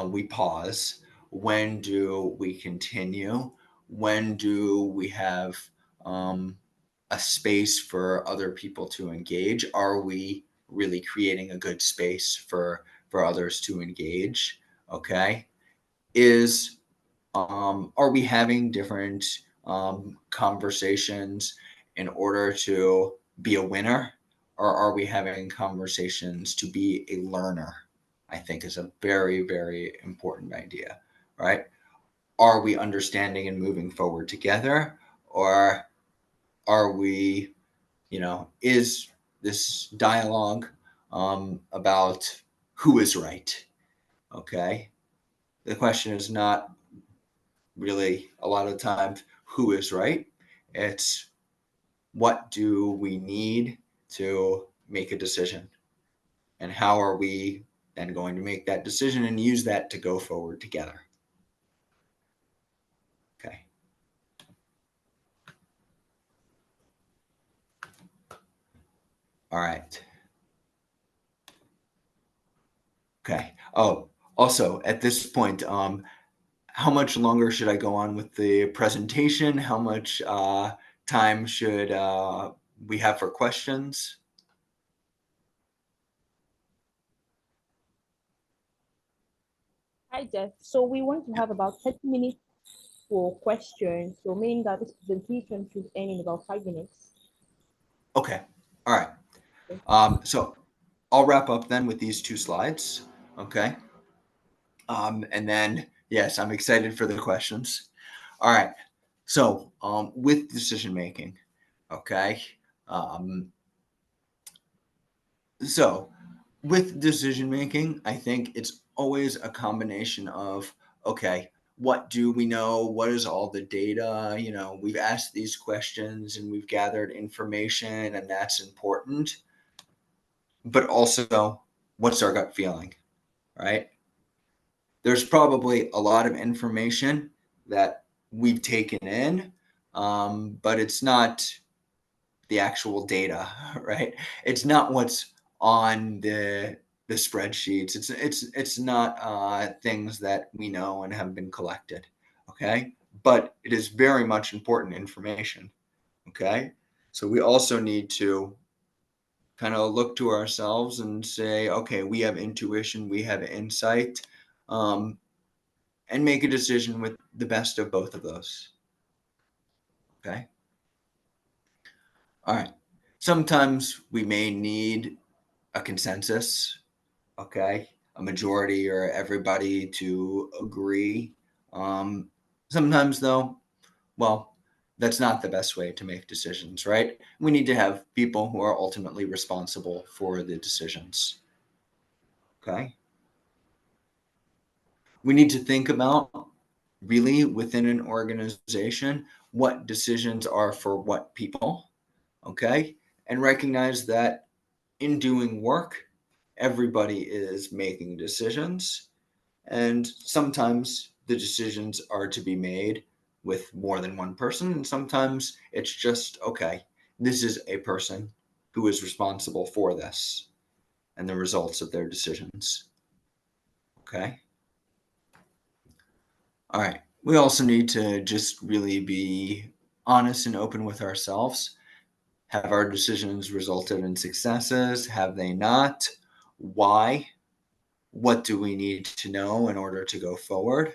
we pause? When do we continue? When do we have a space for other people to engage? Are we really creating a good space for others to engage? Okay. Are we having different conversations in order to be a winner, or are we having conversations to be a learner? I think is a very, very important idea, right? Are we understanding and moving forward together, or are we, is this dialogue about who is right? Okay. The question is not really a lot of times who is right. It's what do we need to make a decision, and how are we then going to make that decision and use that to go forward together. Okay. All right. Okay. Oh, also at this point, how much longer should I go on with the presentation? How much time should we have for questions? Hi, Jeff. So we want to have about 30 minutes for questions. So meaning that this presentation should end in about 5 minutes. Okay. All right. So I'll wrap up then with these 2 slides. Okay. And then, yes, I'm excited for the questions. All right. So with decision making, okay. So with decision making, I think it's always a combination of, okay, what do we know? What is all the data? We've asked these questions and we've gathered information, and that's important. But also, what's our gut feeling, right? There's probably a lot of information that we've taken in, but it's not the actual data, right? It's not what's on the spreadsheets. It's not things that we know and have been collected, okay? But it is very much important information, okay? So we also need to kind of look to ourselves and say, okay, we have intuition, we have insight, and make a decision with the best of both of those. Okay. All right. Sometimes we may need a consensus, okay, a majority or everybody to agree. Sometimes, though, well, that's not the best way to make decisions, right? We need to have people who are ultimately responsible for the decisions. Okay. We need to think about really within an organization what decisions are for what people, okay? And recognize that in doing work, everybody is making decisions, and sometimes the decisions are to be made with more than one person, and sometimes it's just, okay, this is a person who is responsible for this and the results of their decisions. Okay. All right. We also need to just really be honest and open with ourselves. Have our decisions resulted in successes? Have they not? Why? what do we need to know in order to go forward,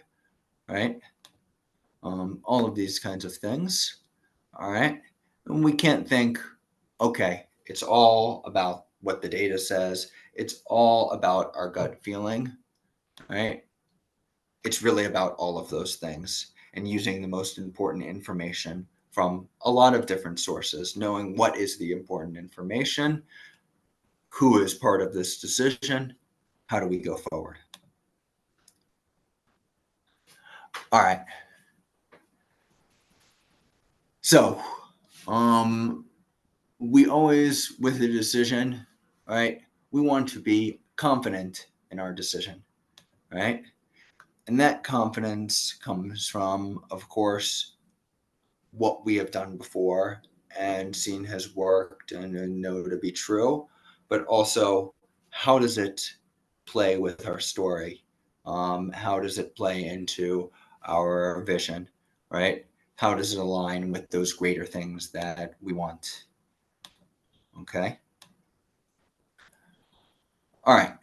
right? All of these kinds of things, all right? And we can't think, okay, it's all about what the data says. It's all about our gut feeling, right? It's really about all of those things and using the most important information from a lot of different sources, knowing what is the important information, who is part of this decision, how do we go forward? All right. So, we always, with a decision, right, we want to be confident in our decision, right? And that confidence comes from, of course, what we have done before and seen has worked and know to be true, but also how does it play with our story? How does it play into our vision, right? How does it align with those greater things that we want? Okay. All right.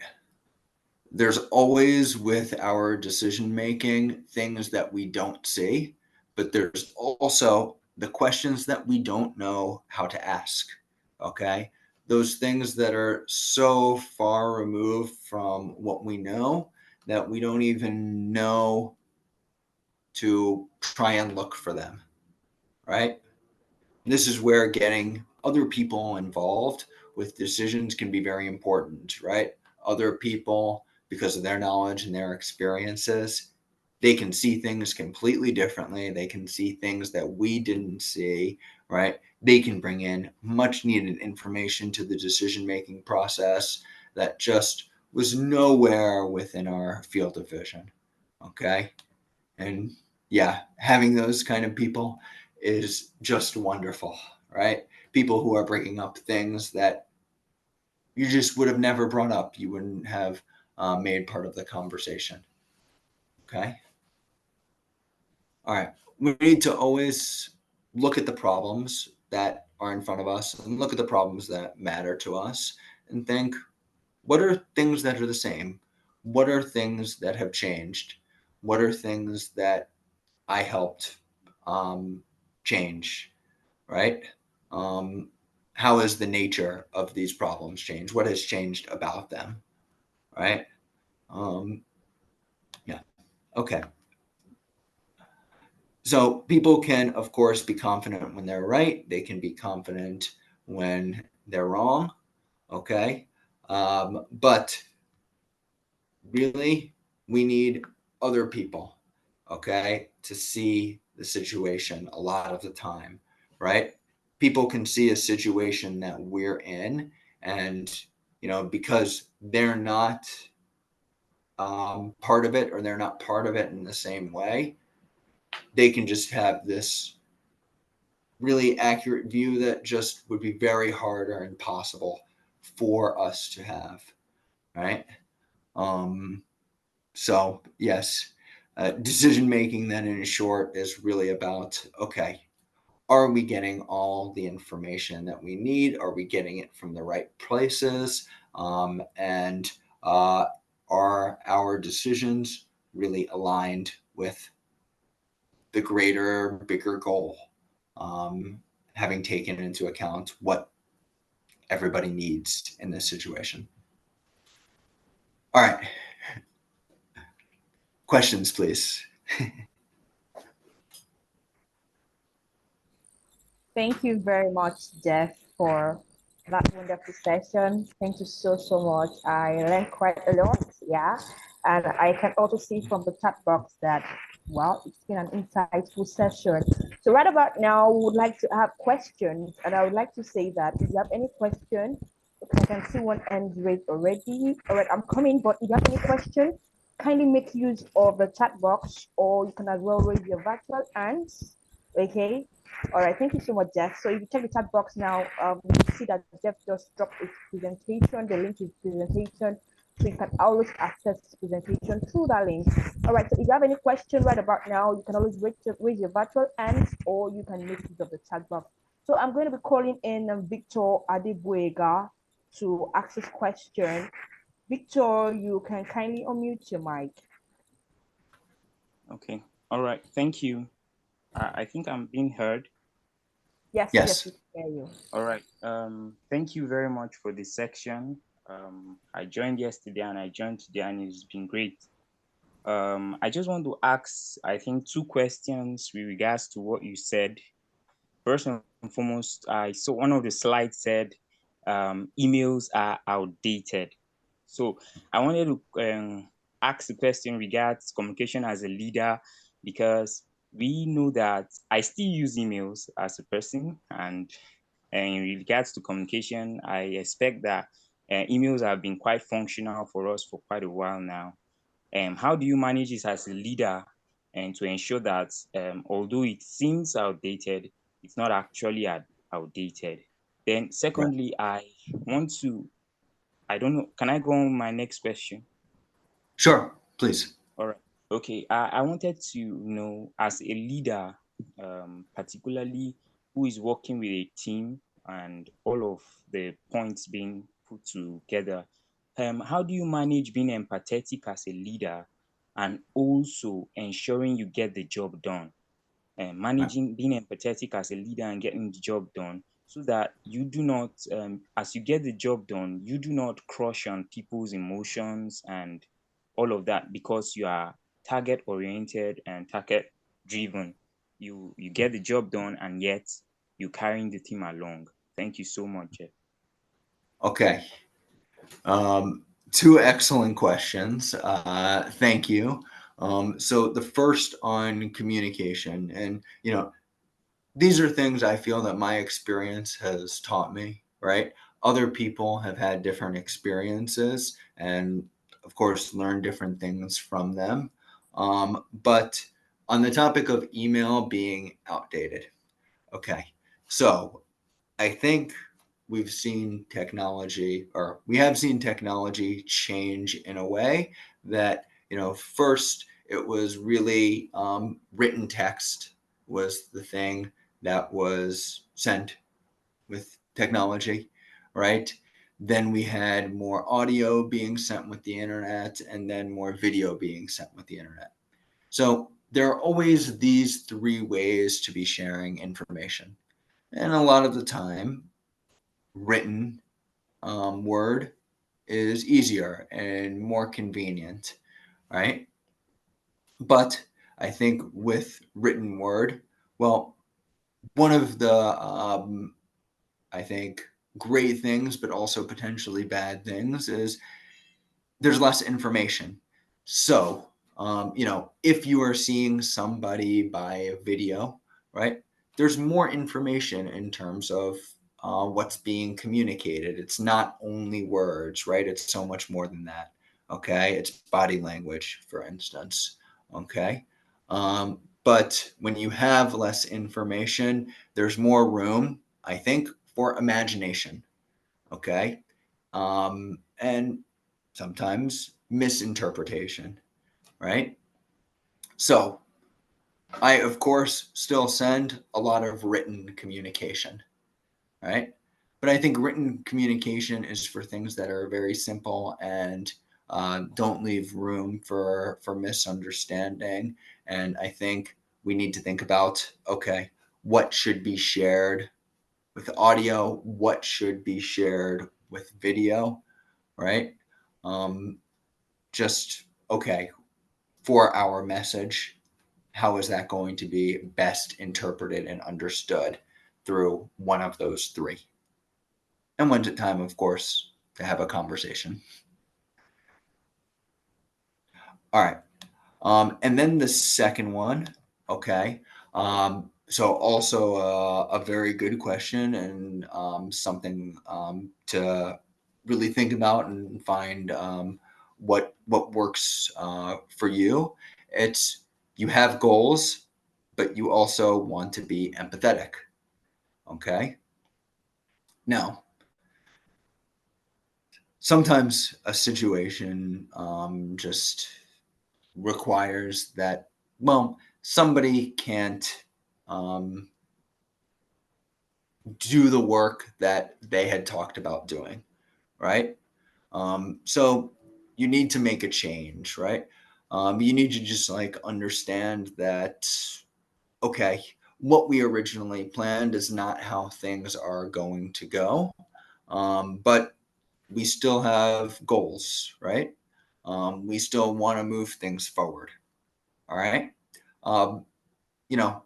There's always with our decision making things that we don't see, but there's also the questions that we don't know how to ask. Okay. Those things that are so far removed from what we know that we don't even know to try and look for them. Right. This is where getting other people involved with decisions can be very important, right? Other people, because of their knowledge and their experiences, they can see things completely differently. They can see things that we didn't see, right? They can bring in much needed information to the decision making process that just was nowhere within our field of vision. Okay. And yeah, having those kind of people is just wonderful, right? People who are bringing up things that you just would have never brought up, you wouldn't have made part of the conversation. Okay. All right. We need to always look at the problems that are in front of us and look at the problems that matter to us and think, what are things that are the same? What are things that have changed? What are things that I helped change, right? How has the nature of these problems changed? What has changed about them, right? Yeah, okay. So people can, of course, be confident when they're right. They can be confident when they're wrong, okay? But really, we need other people, okay, to see the situation a lot of the time, right? People can see a situation that we're in, and because they're not part of it, or they're not part of it in the same way, they can just have this really accurate view that just would be very hard or impossible for us to have, right? So yes, decision making then in short is really about, okay, are we getting all the information that we need? Are we getting it from the right places? And are our decisions really aligned with the greater, bigger goal? Having taken into account what everybody needs in this situation. All right. Questions, please. Thank you very much, Jeff, for that wonderful session. Thank you so, so much. I learned quite a lot, yeah. And I can also see from the chat box that, well, it's been an insightful session. So right about now, we would like to have questions. And I would like to say that if you have any question, I can see one hand raised already. All right, I'm coming, but if you have any question, kindly make use of the chat box, or you can as well raise your virtual hands, okay? All right, thank you so much, Jeff. So if you check the chat box now, you see that Jeff just dropped his presentation, the link to his presentation. So you can always access his presentation through that link. All right, so if you have any question right about now, you can always raise your virtual hands, or you can make use of the chat box. So I'm going to be calling in Victor Adebuega to ask his question. Victor, you can kindly unmute your mic. Okay. All right. Thank you. I think I'm being heard. Yes, Yes. we can hear you. All right. Thank you very much for this section. I joined yesterday and I joined today, and it's been great. I just want to ask, I think, two questions with regards to what you said. First and foremost, I saw one of the slides said emails are outdated. So I wanted to ask the question regards communication as a leader, because we know that I still use emails as a person, and in regards to communication, I expect that emails have been quite functional for us for quite a while now. How do you manage this as a leader and to ensure that although it seems outdated, it's not actually outdated? Then secondly, I don't know, can I go on my next question? Sure, please. All right. Okay. I wanted to know, as a leader, particularly who is working with a team and all of the points being put together, how do you manage being empathetic as a leader and also ensuring you get the job done? And managing, being empathetic as a leader and getting the job done, so that you do not, as you get the job done, you do not crush on people's emotions and all of that, because you are target oriented and target driven. You get the job done, and yet you carrying the team along. Thank you so much. Okay. Two excellent questions. Thank you. So the first on communication, and these are things I feel that my experience has taught me, right? Other people have had different experiences and, of course, learned different things from them. But on the topic of email being outdated, okay. So I think we have seen technology change in a way that, first it was really written text was the thing that was sent with technology, right? Then we had more audio being sent with the internet, and then more video being sent with the internet. So there are always these three ways to be sharing information. And a lot of the time, written word is easier and more convenient, right? But I think with written word, well, one of the I think great things, but also potentially bad things, is there's less information. So, if you are seeing somebody by a video, right, there's more information in terms of what's being communicated. It's not only words, right? It's so much more than that. Okay. It's body language, for instance. Okay. But when you have less information, there's more room, I think, for imagination. Okay. And sometimes misinterpretation, right? So I, of course, still send a lot of written communication, right? But I think written communication is for things that are very simple and don't leave room for misunderstanding. And I think we need to think about, okay, what should be shared with audio, what should be shared with video, right? Just, okay, for our message, how is that going to be best interpreted and understood through one of those three? And when's it time, of course, to have a conversation? All right. And then the second one, okay. So also a very good question, and something to really think about and find what works for you. It's, you have goals, but you also want to be empathetic. Okay. Now, sometimes a situation just requires that, well, somebody can't do the work that they had talked about doing, right? So you need to make a change, right? You need to just like understand that, okay, what we originally planned is not how things are going to go. But we still have goals, right? We still want to move things forward. All right. Um, you know,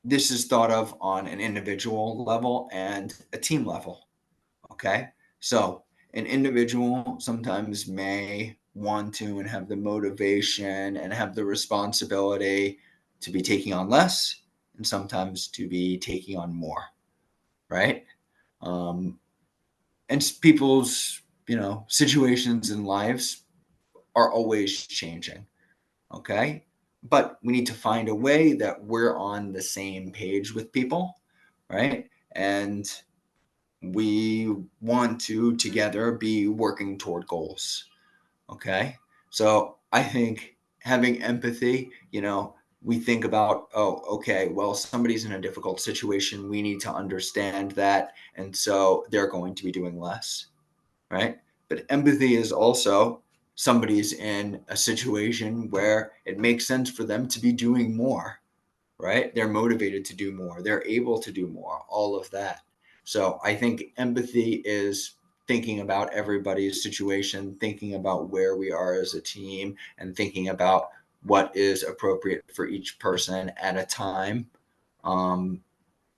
this is thought of on an individual level and a team level. Okay. So an individual sometimes may want to and have the motivation and have the responsibility to be taking on less and sometimes to be taking on more. Right. And people's, situations in lives are always changing. Okay. But we need to find a way that we're on the same page with people, right? And we want to together be working toward goals. Okay. So I think having empathy, we think about, oh, okay, well, somebody's in a difficult situation. We need to understand that. And so they're going to be doing less, right? But empathy is also somebody's in a situation where it makes sense for them to be doing more, right? They're motivated to do more, they're able to do more, all of that. So I think empathy is thinking about everybody's situation, thinking about where we are as a team, and thinking about what is appropriate for each person at a time, um,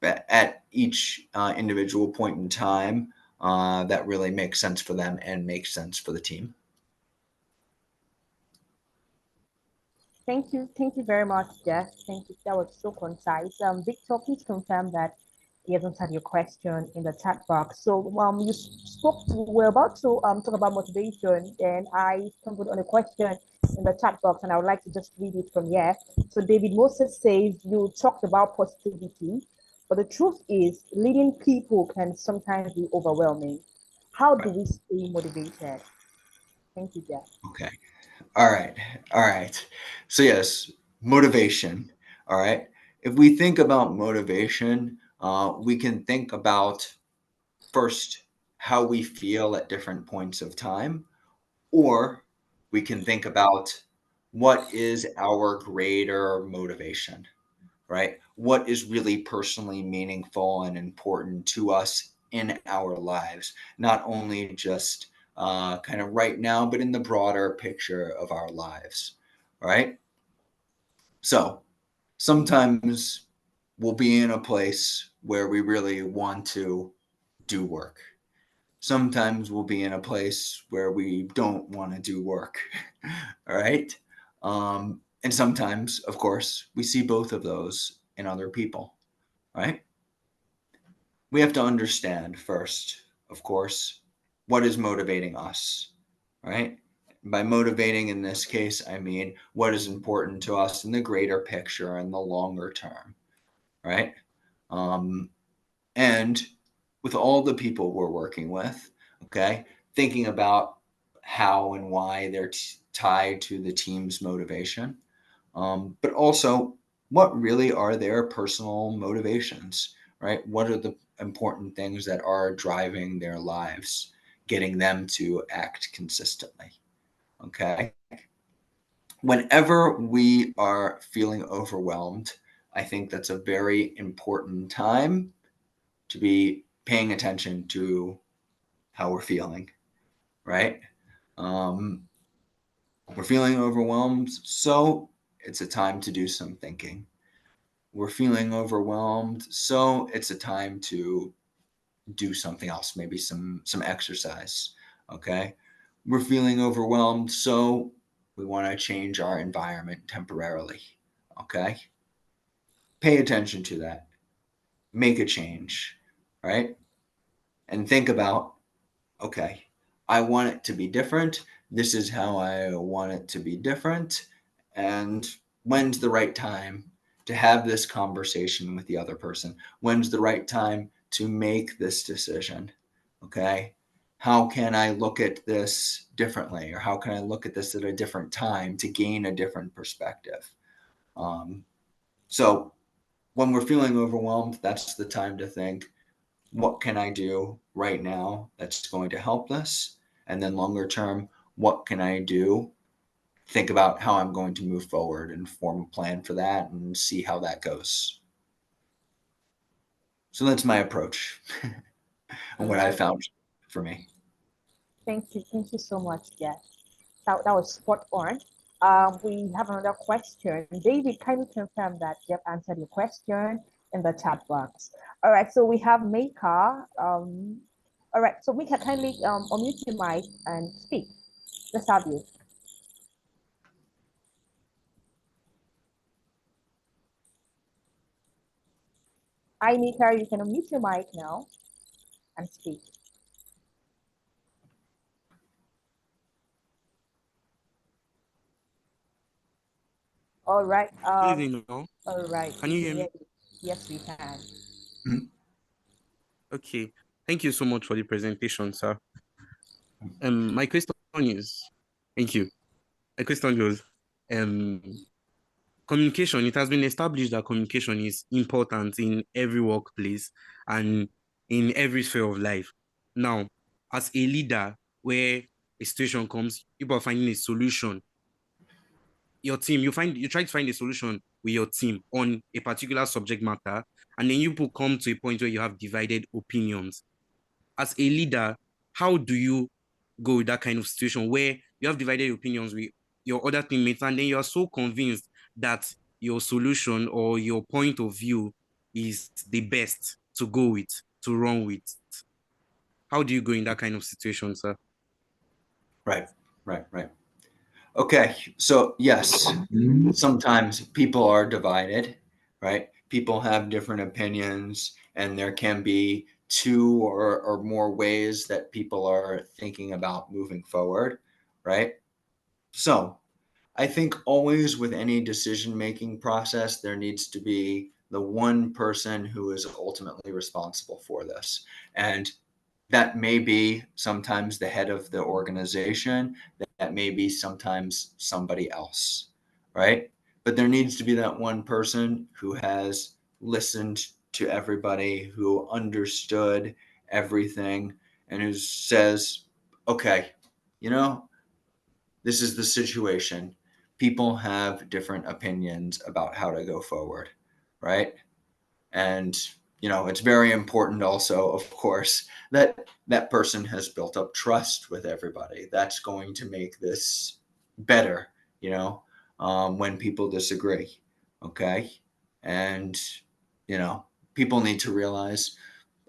at each individual point in time, that really makes sense for them and makes sense for the team. Thank you. Thank you very much, Jeff. Thank you. That was so concise. Victor, please confirm that he has answered your question in the chat box. So you spoke, we're about to talk about motivation, and I stumbled on a question in the chat box, and I would like to just read it from here. So David Moses says, you talked about positivity, but the truth is leading people can sometimes be overwhelming. How do we stay motivated? Thank you, Jeff. Okay. All right. So yes, motivation. All right. If we think about motivation, we can think about first how we feel at different points of time, or we can think about what is our greater motivation, right? What is really personally meaningful and important to us in our lives, not only just kind of right now, but in the broader picture of our lives, right? So sometimes we'll be in a place where we really want to do work. Sometimes we'll be in a place where we don't want to do work. All right. And sometimes, of course, we see both of those in other people, right? We have to understand first, of course, what is motivating us, right? By motivating in this case, I mean what is important to us in the greater picture and the longer term, right? And with all the people we're working with, okay, thinking about how and why they're tied to the team's motivation, but also what really are their personal motivations, right? What are the important things that are driving their lives, getting them to act consistently, okay? Whenever we are feeling overwhelmed, I think that's a very important time to be paying attention to how we're feeling, right? We're feeling overwhelmed, so it's a time to do some thinking. We're feeling overwhelmed, so it's a time to do something else, maybe some exercise, okay? We're feeling overwhelmed, so we want to change our environment temporarily, okay? Pay attention to that. Make a change, right? And think about, okay, I want it to be different. This is how I want it to be different. And when's the right time to have this conversation with the other person? When's the right time to make this decision? Okay. How can I look at this differently? Or how can I look at this at a different time to gain a different perspective? So when we're feeling overwhelmed, that's the time to think, what can I do right now that's going to help this? And then longer term, what can I do? Think about how I'm going to move forward and form a plan for that and see how that goes. So that's my approach and what I found for me. Thank you so much, Jeff. That was spot on. We have another question. David, kindly confirm that Jeff answered your question in the chat box. All right, so we have Maker. All right, so Maker, kindly unmute your mic and speak. Let's have you. Hi, Maker, you can unmute your mic now and speak. All right. Good evening, all. All right. Can you hear me? Yes, we can. Mhm. Okay. Thank you so much for the presentation, sir. My question is, thank you. My question goes, communication. It has been established that communication is important in every workplace and in every sphere of life. Now, as a leader, where a situation comes, people are finding a solution. Your team, you try to find a solution with your team on a particular subject matter, and then you people come to a point where you have divided opinions. As a leader, how do you go with that kind of situation where you have divided opinions with your other teammates, and then you are so convinced that your solution or your point of view is the best to go with, to run with? How do you go in that kind of situation, sir? Right. Okay, so yes, sometimes people are divided, right? People have different opinions, and there can be two or more ways that people are thinking about moving forward, right? So I think always with any decision-making process, there needs to be the one person who is ultimately responsible for this. And that may be sometimes the head of the organization, that may be sometimes somebody else, right? But there needs to be that one person who has listened to everybody, who understood everything, and who says, okay, you know, this is the situation. People have different opinions about how to go forward, right? And it's very important also, of course, that that person has built up trust with everybody. That's going to make this better, when people disagree. Okay. And people need to realize,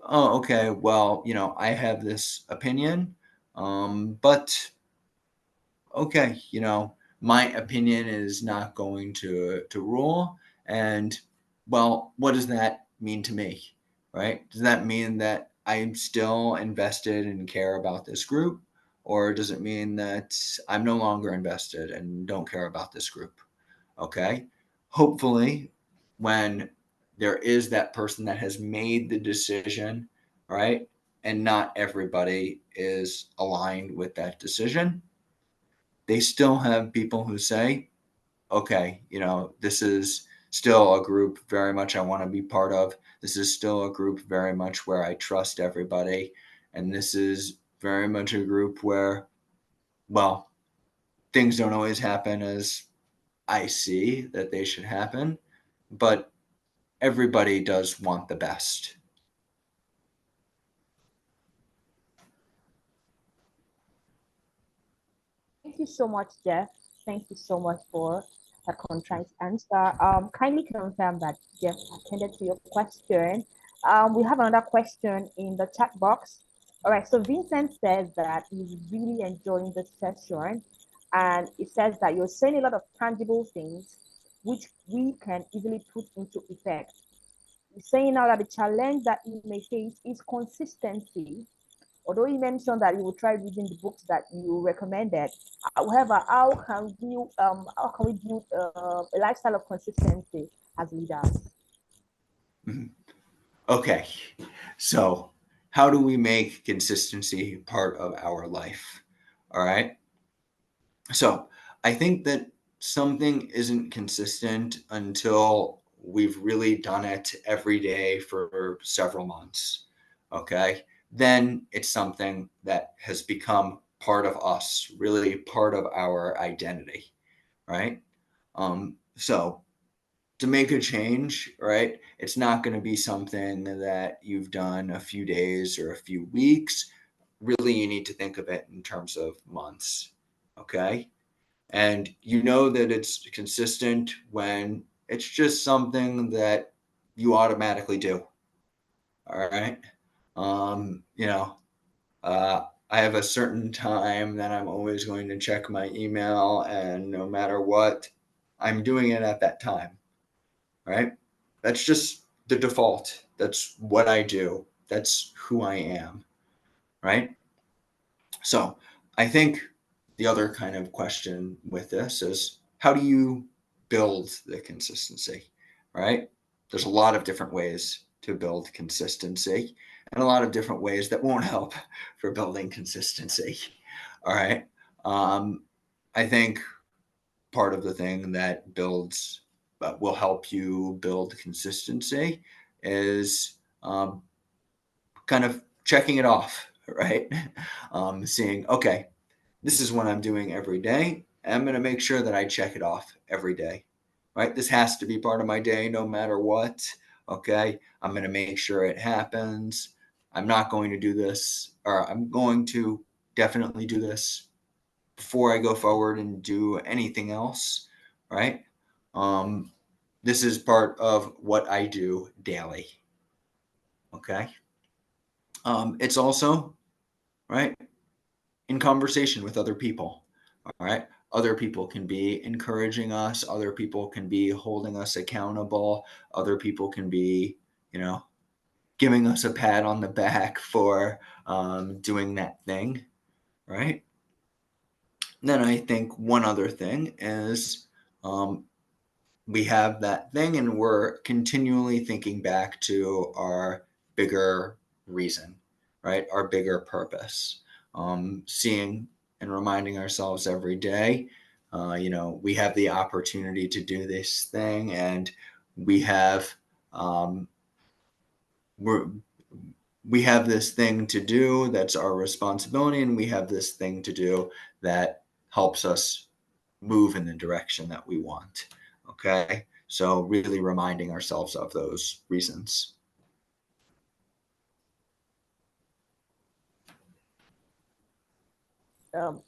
oh, okay, well, I have this opinion, but okay, my opinion is not going to rule. And well, what does that mean to me, right? Does that mean that I'm still invested and care about this group, or does it mean that I'm no longer invested and don't care about this group? Okay. Hopefully, when there is that person that has made the decision, right, and not everybody is aligned with that decision, they still have people who say, okay, this is still a group very much I want to be part of. This is still a group very much where I trust everybody. And this is very much a group where, well, things don't always happen as I see that they should happen, but everybody does want the best. Thank you so much, Jeff. Thank you so much for a concise answer. Kindly confirm that Jeff attended to your question. We have another question in the chat box. All right, so Vincent says that he's really enjoying the session, and it says that you're saying a lot of tangible things which we can easily put into effect. He's saying now that the challenge that he may face is consistency. Although you mentioned that you will try reading the books that you recommended, however, how can we build a lifestyle of consistency as leaders? Okay, so how do we make consistency part of our life? All right. So I think that something isn't consistent until we've really done it every day for several months. Okay. Then it's something that has become part of us, really part of our identity, right? So to make a change, right, it's not going to be something that you've done a few days or a few weeks. Really, you need to think of it in terms of months, okay? And you know that it's consistent when it's just something that you automatically do, all right? You know, I have a certain time that I'm always going to check my email, and no matter what, I'm doing it at that time, right? That's just the default. That's what I do. That's who I am, right? So I think the other kind of question with this is, how do you build the consistency, right? There's a lot of different ways to build consistency and a lot of different ways that won't help for building consistency. All right. I think part of the thing that will help you build consistency is kind of checking it off, right? Seeing, okay, this is what I'm doing every day. And I'm going to make sure that I check it off every day, right? This has to be part of my day no matter what. Okay. I'm going to make sure it happens. I'm not going to do this, or I'm going to definitely do this before I go forward and do anything else, right? This is part of what I do daily. Okay. It's also, right, in conversation with other people. All right. Other people can be encouraging us. Other people can be holding us accountable. Other people can be, giving us a pat on the back for doing that thing. Right. And then I think one other thing is we have that thing and we're continually thinking back to our bigger reason, right? Our bigger purpose. Seeing and reminding ourselves every day, we have the opportunity to do this thing, and we have we have this thing to do that's our responsibility, and we have this thing to do that helps us move in the direction that we want. Okay. So really reminding ourselves of those reasons.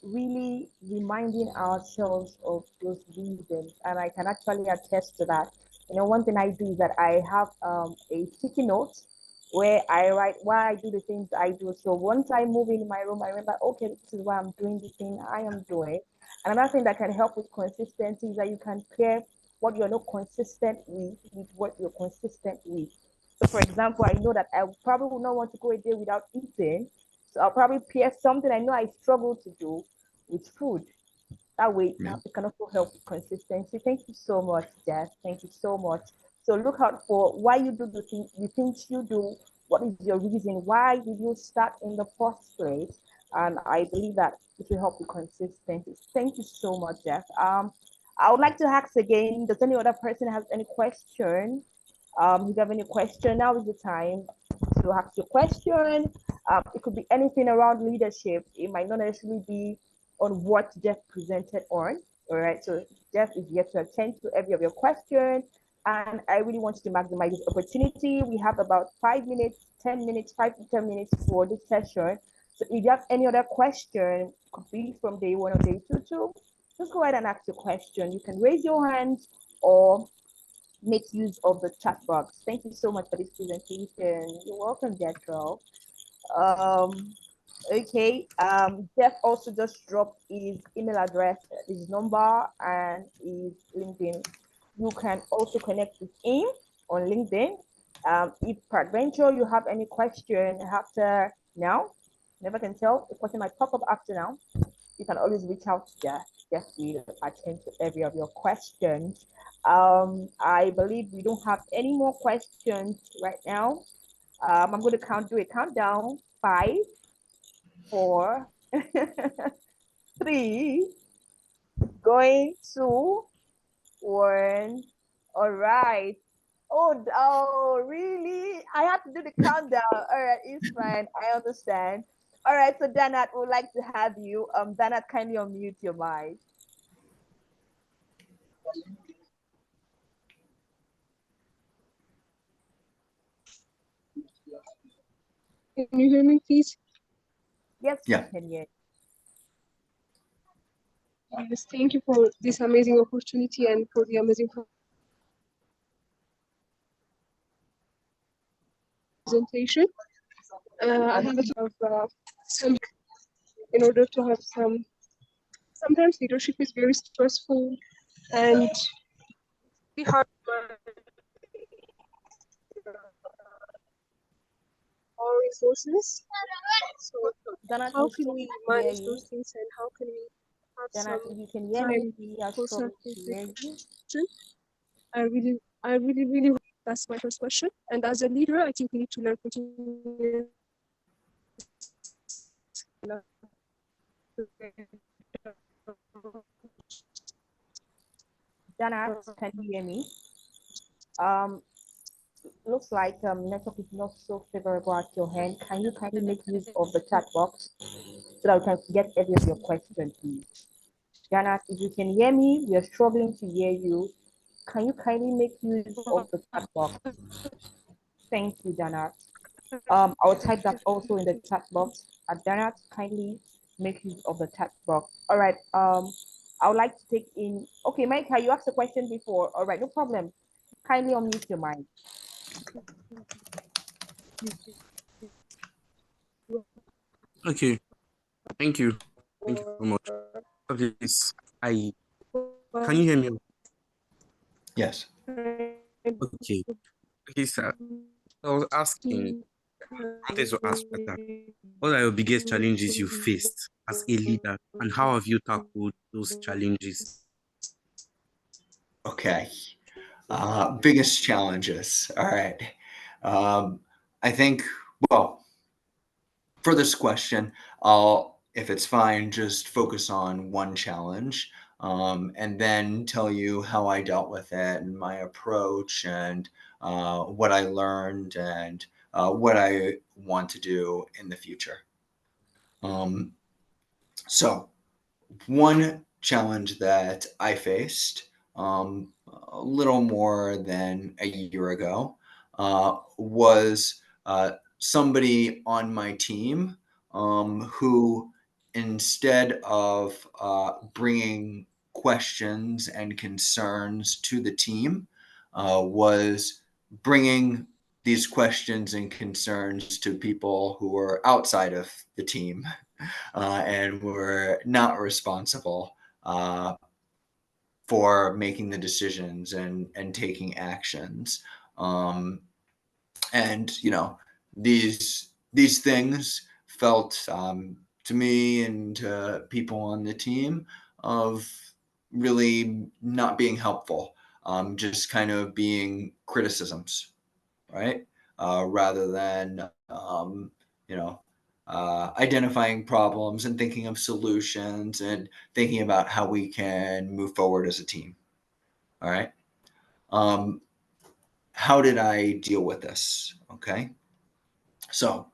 Really reminding ourselves of those reasons. And I can actually attest to that. One thing I do is that I have a sticky note where I write why I do the things I do. So once I move in my room, I remember, okay, this is why I'm doing the thing I am doing. And another thing that can help with consistency is that you can pair what you're not consistent with what you're consistent with. So for example, I know that I probably would not want to go a day without eating. So I'll probably pair something I know I struggle to do with food. That way, it can also help with consistency. Thank you so much, Jeff. Thank you so much. So look out for why you do the things you do. What is your reason? Why did you start in the first place? And I believe that it will help with consistency. Thank you so much, Jeff. I would like to ask again, does any other person have any question? If you have any question, now is the time to ask your question. It could be anything around leadership. It might not necessarily be on what Jeff presented on. All right. So Jeff is here to attend to every of your questions. And I really want you to maximize this opportunity. We have about 5 minutes, 10 minutes, 5 to 10 minutes for this session. So if you have any other question, could be from day one or day two, just go ahead and ask your question. You can raise your hand or make use of the chat box. Thank you so much for this presentation. You're welcome, Jethro. Okay. Jeff also just dropped his email address, his number, and his LinkedIn. You can also connect with him on LinkedIn. If peradventure you have any question after now, never can tell, the question might pop up after now. You can always reach out to Jeff. Jeff will attend to every of your questions. I believe we don't have any more questions right now. I'm going to do a countdown. 5, 4, 3, going 2, 1. All right. Oh, really? I have to do the countdown. All right, it's fine. I understand. All right, so Danat, would like to have you. Danat, kindly unmute your mic. Can you hear me, please? Yes, Yeah. we can hear. Yes, thank you for this amazing opportunity and for the amazing presentation. I have a lot of some in order to have some. Sometimes leadership is very stressful and be hard. Our resources. So Danat, how we can we hear manage you. those things and how can we have Danat, some if you can hear me, time we are for struggling to hear you. self-reflection? I really that's my first question. And as a leader, I think we need to learn continuous. Danat, can you hear me? Um, looks like network is not so favorable at your hand. Can you kindly make use of the chat box so that we can get every of your questions, please? Danat, if you can hear me, we are struggling to hear you. Can you kindly make use of the chat box? Thank you, Danat. I'll type that also in the chat box. Danat, kindly make use of the chat box. All right. I would like to take in. Okay, Mike, you asked a question before. All right, no problem. Kindly unmute your mic. Okay, thank you. Thank you so much. Please, can you hear me? Yes. Okay. Okay, sir. I was asking, I wanted to ask better. What are your biggest challenges you faced as a leader, and how have you tackled those challenges? Okay. Biggest challenges. All right. I think, well, for this question, I'll, if it's fine, just focus on one challenge, and then tell you how I dealt with it and my approach and what I learned and what I want to do in the future. So, one challenge that I faced a little more than a year ago was somebody on my team who, instead of bringing questions and concerns to the team, was bringing these questions and concerns to people who were outside of the team and were not responsible for making the decisions and taking actions. And these things felt to me and to people on the team of really not being helpful, just kind of being criticisms, right? Rather than identifying problems and thinking of solutions and thinking about how we can move forward as a team. All right. How did I deal with this? Okay. So,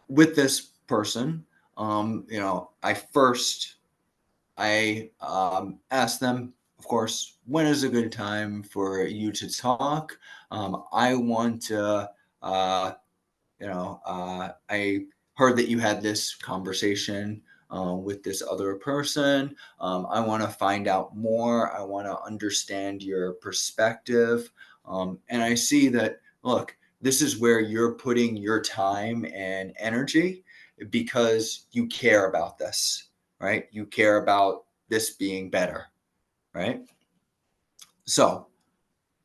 with this person, I asked them, of course, when is a good time for you to talk? I want to I heard that you had this conversation with this other person. I want to find out more. I want to understand your perspective. And I see that, look, this is where you're putting your time and energy because you care about this, right? You care about this being better, right? So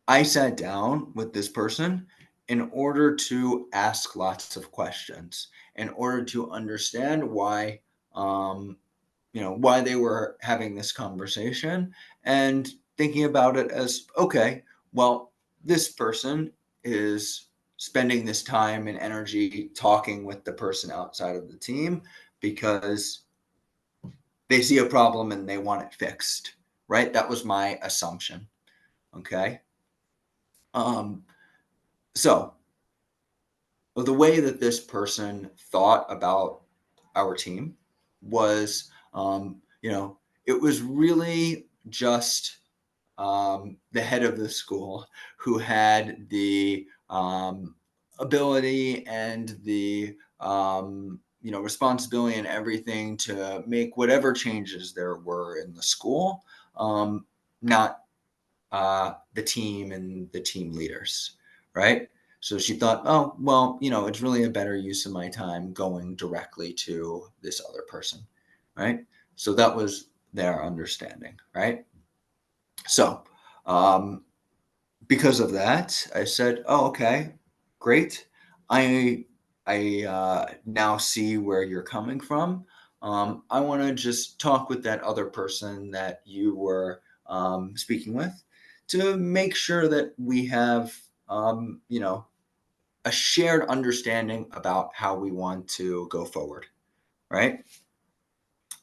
I sat down with this person in order to ask lots of questions, in order to understand um, why they were having this conversation and thinking about it as, okay, well, this person is spending this time and energy talking with the person outside of the team because they see a problem and they want it fixed, right? That was my assumption. Okay. So the way that this person thought about our team was, it was really just the head of the school who had the ability and the responsibility and everything to make whatever changes there were in the school, not the team and the team leaders, right? So she thought, oh, well, it's really a better use of my time going directly to this other person, right? So that was their understanding, right? So because of that, I said, oh, okay, great. I now see where you're coming from. I want to just talk with that other person that you were speaking with to make sure that we have, a shared understanding about how we want to go forward, right?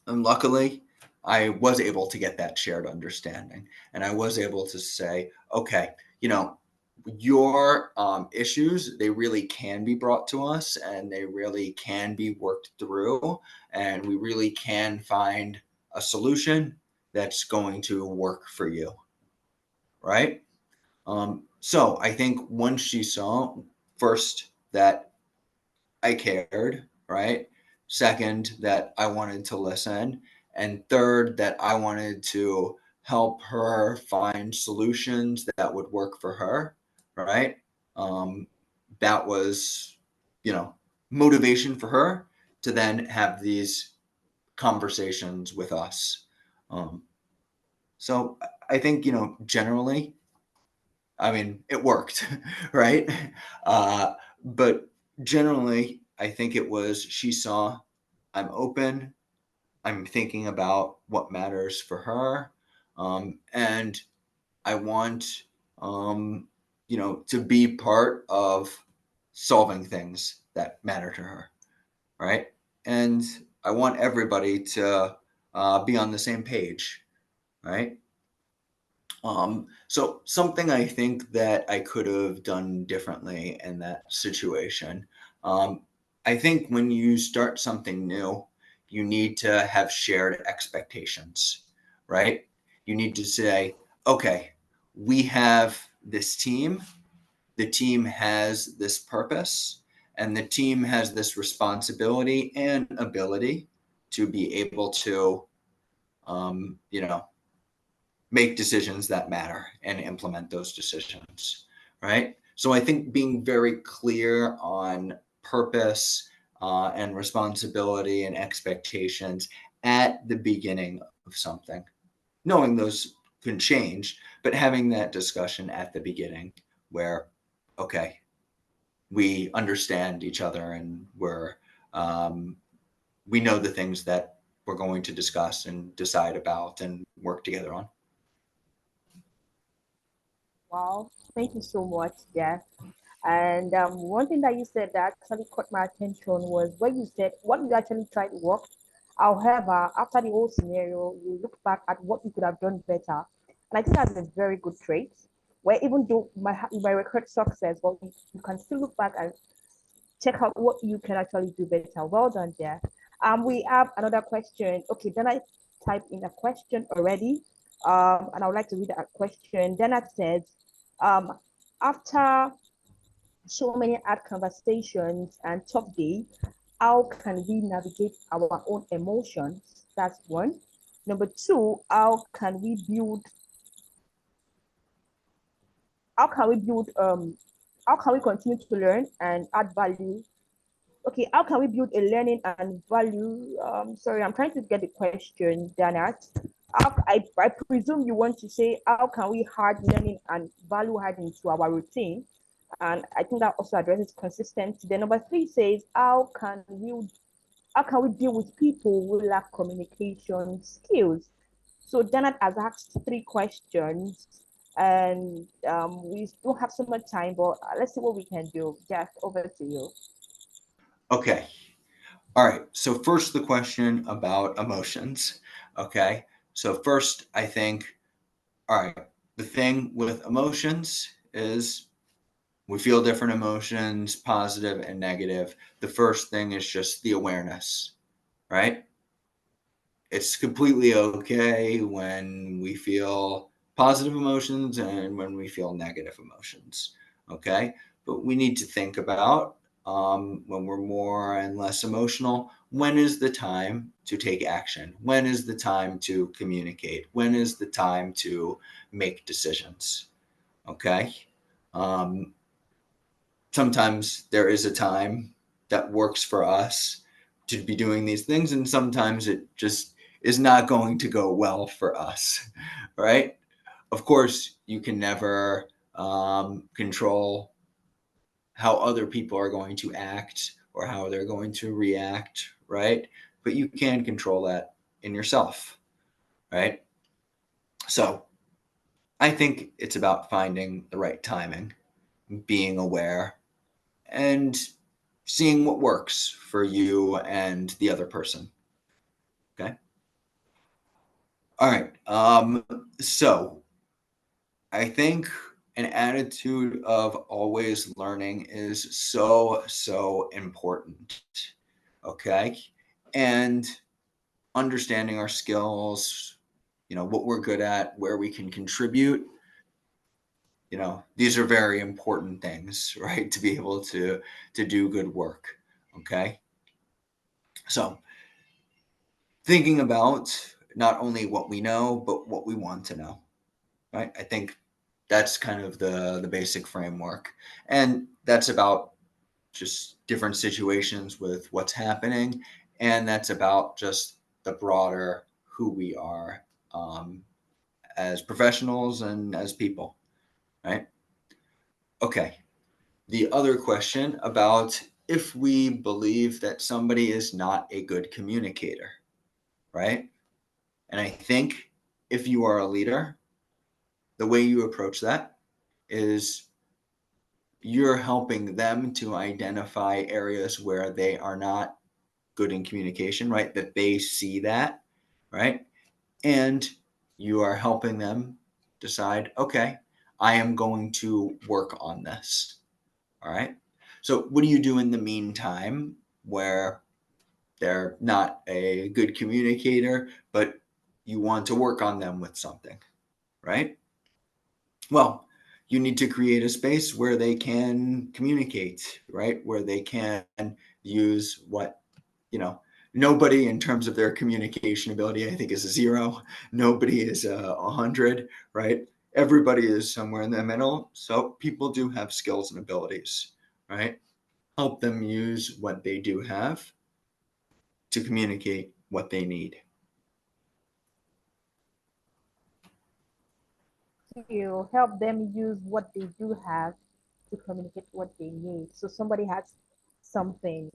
And luckily, I was able to get that shared understanding, and I was able to say, okay, your issues, they really can be brought to us, and they really can be worked through, and we really can find a solution that's going to work for you, right? So I think once she saw first that I cared, right? Second, that I wanted to listen. And third, that I wanted to help her find solutions that would work for her, right? That was, motivation for her to then have these conversations with us. So I think, generally, I mean, it worked, right? But generally, I think it was she saw I'm open, I'm thinking about what matters for her, and I want, to be part of solving things that matter to her, right? And I want everybody to be on the same page, right? So something I think that I could have done differently in that situation. I think when you start something new, you need to have shared expectations, right? You need to say, okay, we have this team, the team has this purpose, and the team has this responsibility and ability to be able to, um, you know, make decisions that matter and implement those decisions, right? So I think being very clear on purpose and responsibility and expectations at the beginning of something, knowing those can change, but having that discussion at the beginning where, okay, we understand each other and we know the things that we're going to discuss and decide about and work together on. Wow, thank you so much, Jeff. And one thing that you said that actually caught my attention was when you said what you actually tried to work. However, after the whole scenario, you look back at what you could have done better. And I think that's a very good trait. Where even though you might record success, but you can still look back and check out what you can actually do better. Well done, Jeff. We have another question. Okay, then I typed in a question already. And I would like to read that question. Then it says, after so many hard conversations and tough days, how can we navigate our own emotions? That's one. Number two, how can we build how can we continue to learn and add value? Okay, how can we build a learning and value? Sorry, I'm trying to get the question, Danat. I presume you want to say how can we add learning and value add into our routine? And I think that also addresses consistency. Then number three says how can we deal with people who lack communication skills? So Janet has asked three questions, and we don't have so much time, but let's see what we can do. Jeff, over to you. Okay. All right. So first, the question about emotions. Okay. So first, I think, all right, the thing with emotions is we feel different emotions, positive and negative. The first thing is just the awareness, right? It's completely okay when we feel positive emotions and when we feel negative emotions, okay? But we need to think about when we're more and less emotional, when is the time to take action? When is the time to communicate? When is the time to make decisions? Okay. Sometimes there is a time that works for us to be doing these things, and sometimes it just is not going to go well for us, right? Of course, you can never control how other people are going to act or how they're going to react, right? But you can control that in yourself, right? So I think it's about finding the right timing, being aware, and seeing what works for you and the other person. Okay. All right. So I think an attitude of always learning is so important. Okay. And understanding our skills, what we're good at, where we can contribute, these are very important things, right? To be able to do good work. Okay. So thinking about not only what we know, but what we want to know, right? I think that's kind of the basic framework. And that's about just different situations with what's happening. And that's about just the broader who we are as professionals and as people, right? Okay. The other question about if we believe that somebody is not a good communicator, right? And I think if you are a leader, the way you approach that is you're helping them to identify areas where they are not good in communication, right? That they see that, right? And you are helping them decide, okay, I am going to work on this. All right. So, what do you do in the meantime where they're not a good communicator, but you want to work on them with something, right? Well, you need to create a space where they can communicate, right? Where they can use what, nobody in terms of their communication ability, I think, is a 0. Nobody is a 100, right? Everybody is somewhere in the middle. So people do have skills and abilities, right? Help them use what they do have to communicate what they need. To help them use what they do have to communicate what they need. So somebody has something.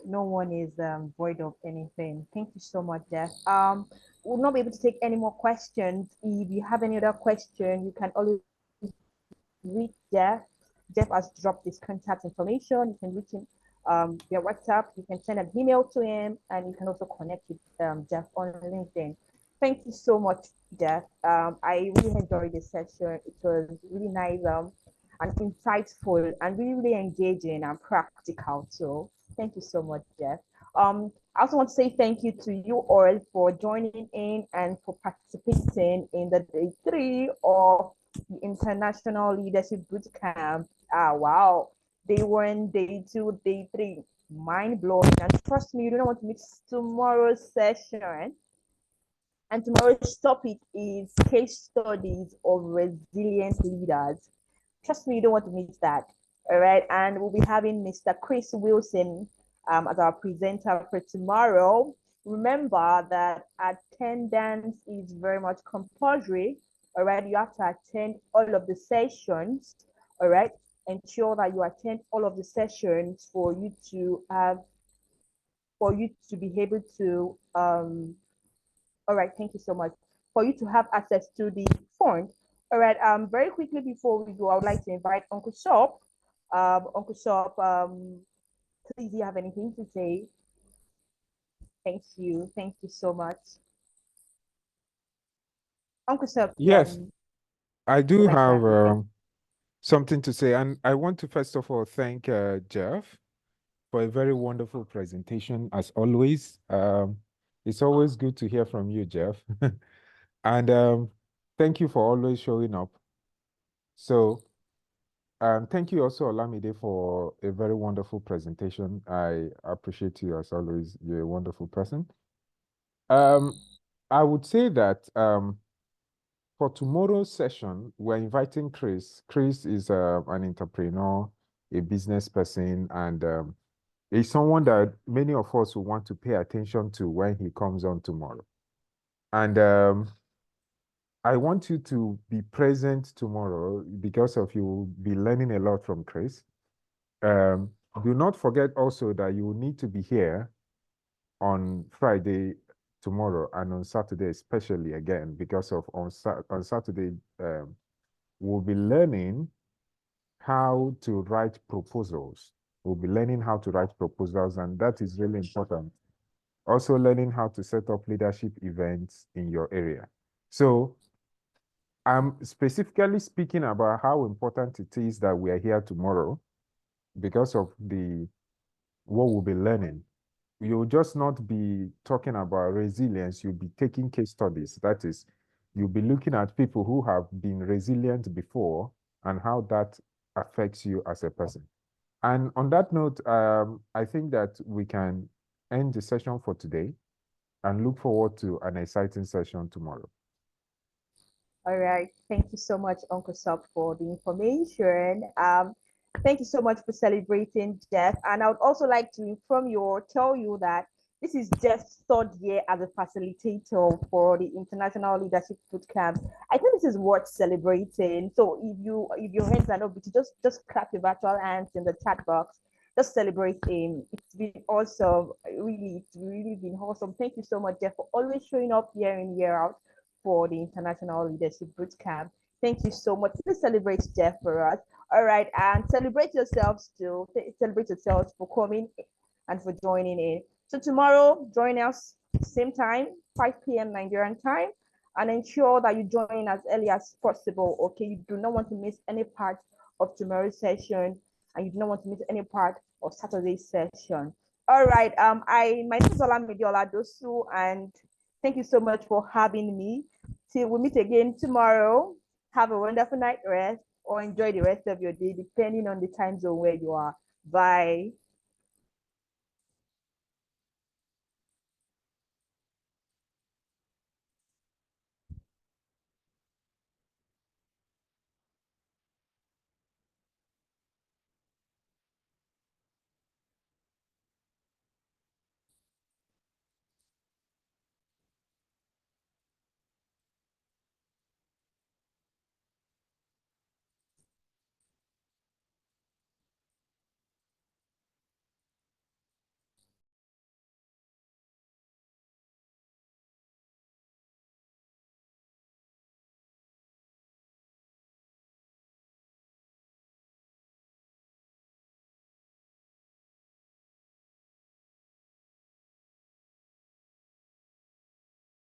No one is void of anything. Thank you so much, Jeff. We'll not be able to take any more questions. If you have any other question, you can always reach Jeff. Jeff has dropped his contact information. You can reach him via WhatsApp. You can send an email to him, and you can also connect with Jeff on LinkedIn. Thank you so much, Jeff. I really enjoyed this session. It was really nice and insightful and really engaging and practical too. Thank you so much, Jeff. I also want to say thank you to you all for joining in and for participating in the day 3 of the International Leadership Bootcamp. Wow. Day 1, day 2, day 3. Mind blowing. And trust me, you don't want to miss tomorrow's session. And tomorrow's topic is case studies of resilient leaders. Trust me, you don't want to miss that. All right. And we'll be having Mr. Chris Wilson as our presenter for tomorrow. Remember that attendance is very much compulsory. All right. You have to attend all of the sessions. All right. Ensure that you attend all of the sessions for you to be able to all right, thank you so much. For you to have access to the fund. All right, very quickly before we go, I would like to invite Uncle Shop. Uncle Shop, please, do you have anything to say? Thank you. Thank you so much. Uncle Shop. Yes, I do like have something to say. And I want to first of all thank Jeff for a very wonderful presentation, as always. It's always good to hear from you, Jeff. And thank you for always showing up. So thank you also, Olamide, for a very wonderful presentation. I appreciate you as always. You're a wonderful person. I would say that for tomorrow's session, we're inviting Chris. Chris is an entrepreneur, a business person, and he's someone that many of us will want to pay attention to when he comes on tomorrow. And I want you to be present tomorrow because of you will be learning a lot from Chris. Do not forget also that you will need to be here on Friday, tomorrow, and on Saturday especially again, because of on Saturday, we'll be learning how to write proposals. We'll be learning how to write proposals, and that is really important. Also learning how to set up leadership events in your area. So I'm specifically speaking about how important it is that we are here tomorrow because of what we'll be learning. You'll just not be talking about resilience, you'll be taking case studies. That is, you'll be looking at people who have been resilient before and how that affects you as a person. And on that note, I think that we can end the session for today and look forward to an exciting session tomorrow. All right. Thank you so much, Uncle Sop, for the information. Thank you so much for celebrating, Jeff. And I would also like to inform you or tell you that this is Jeff's third year as a facilitator for the International Leadership Bootcamp. I think this is worth celebrating. So if your hands are not busy, just clap your virtual hands in the chat box. Just celebrate him. It's been awesome. It's really been awesome. Thank you so much, Jeff, for always showing up year in, year out for the International Leadership Bootcamp. Thank you so much. Please celebrate Jeff for us. All right, and celebrate yourselves too. Celebrate yourselves for coming and for joining in. So tomorrow, join us same time, 5 p.m. Nigerian time, and ensure that you join as early as possible. Okay, you do not want to miss any part of tomorrow's session, and you do not want to miss any part of Saturday's session. All right, my name is Olamide Oladosu, and thank you so much for having me. Till we meet again tomorrow. Have a wonderful night rest or enjoy the rest of your day, depending on the time zone where you are. Bye.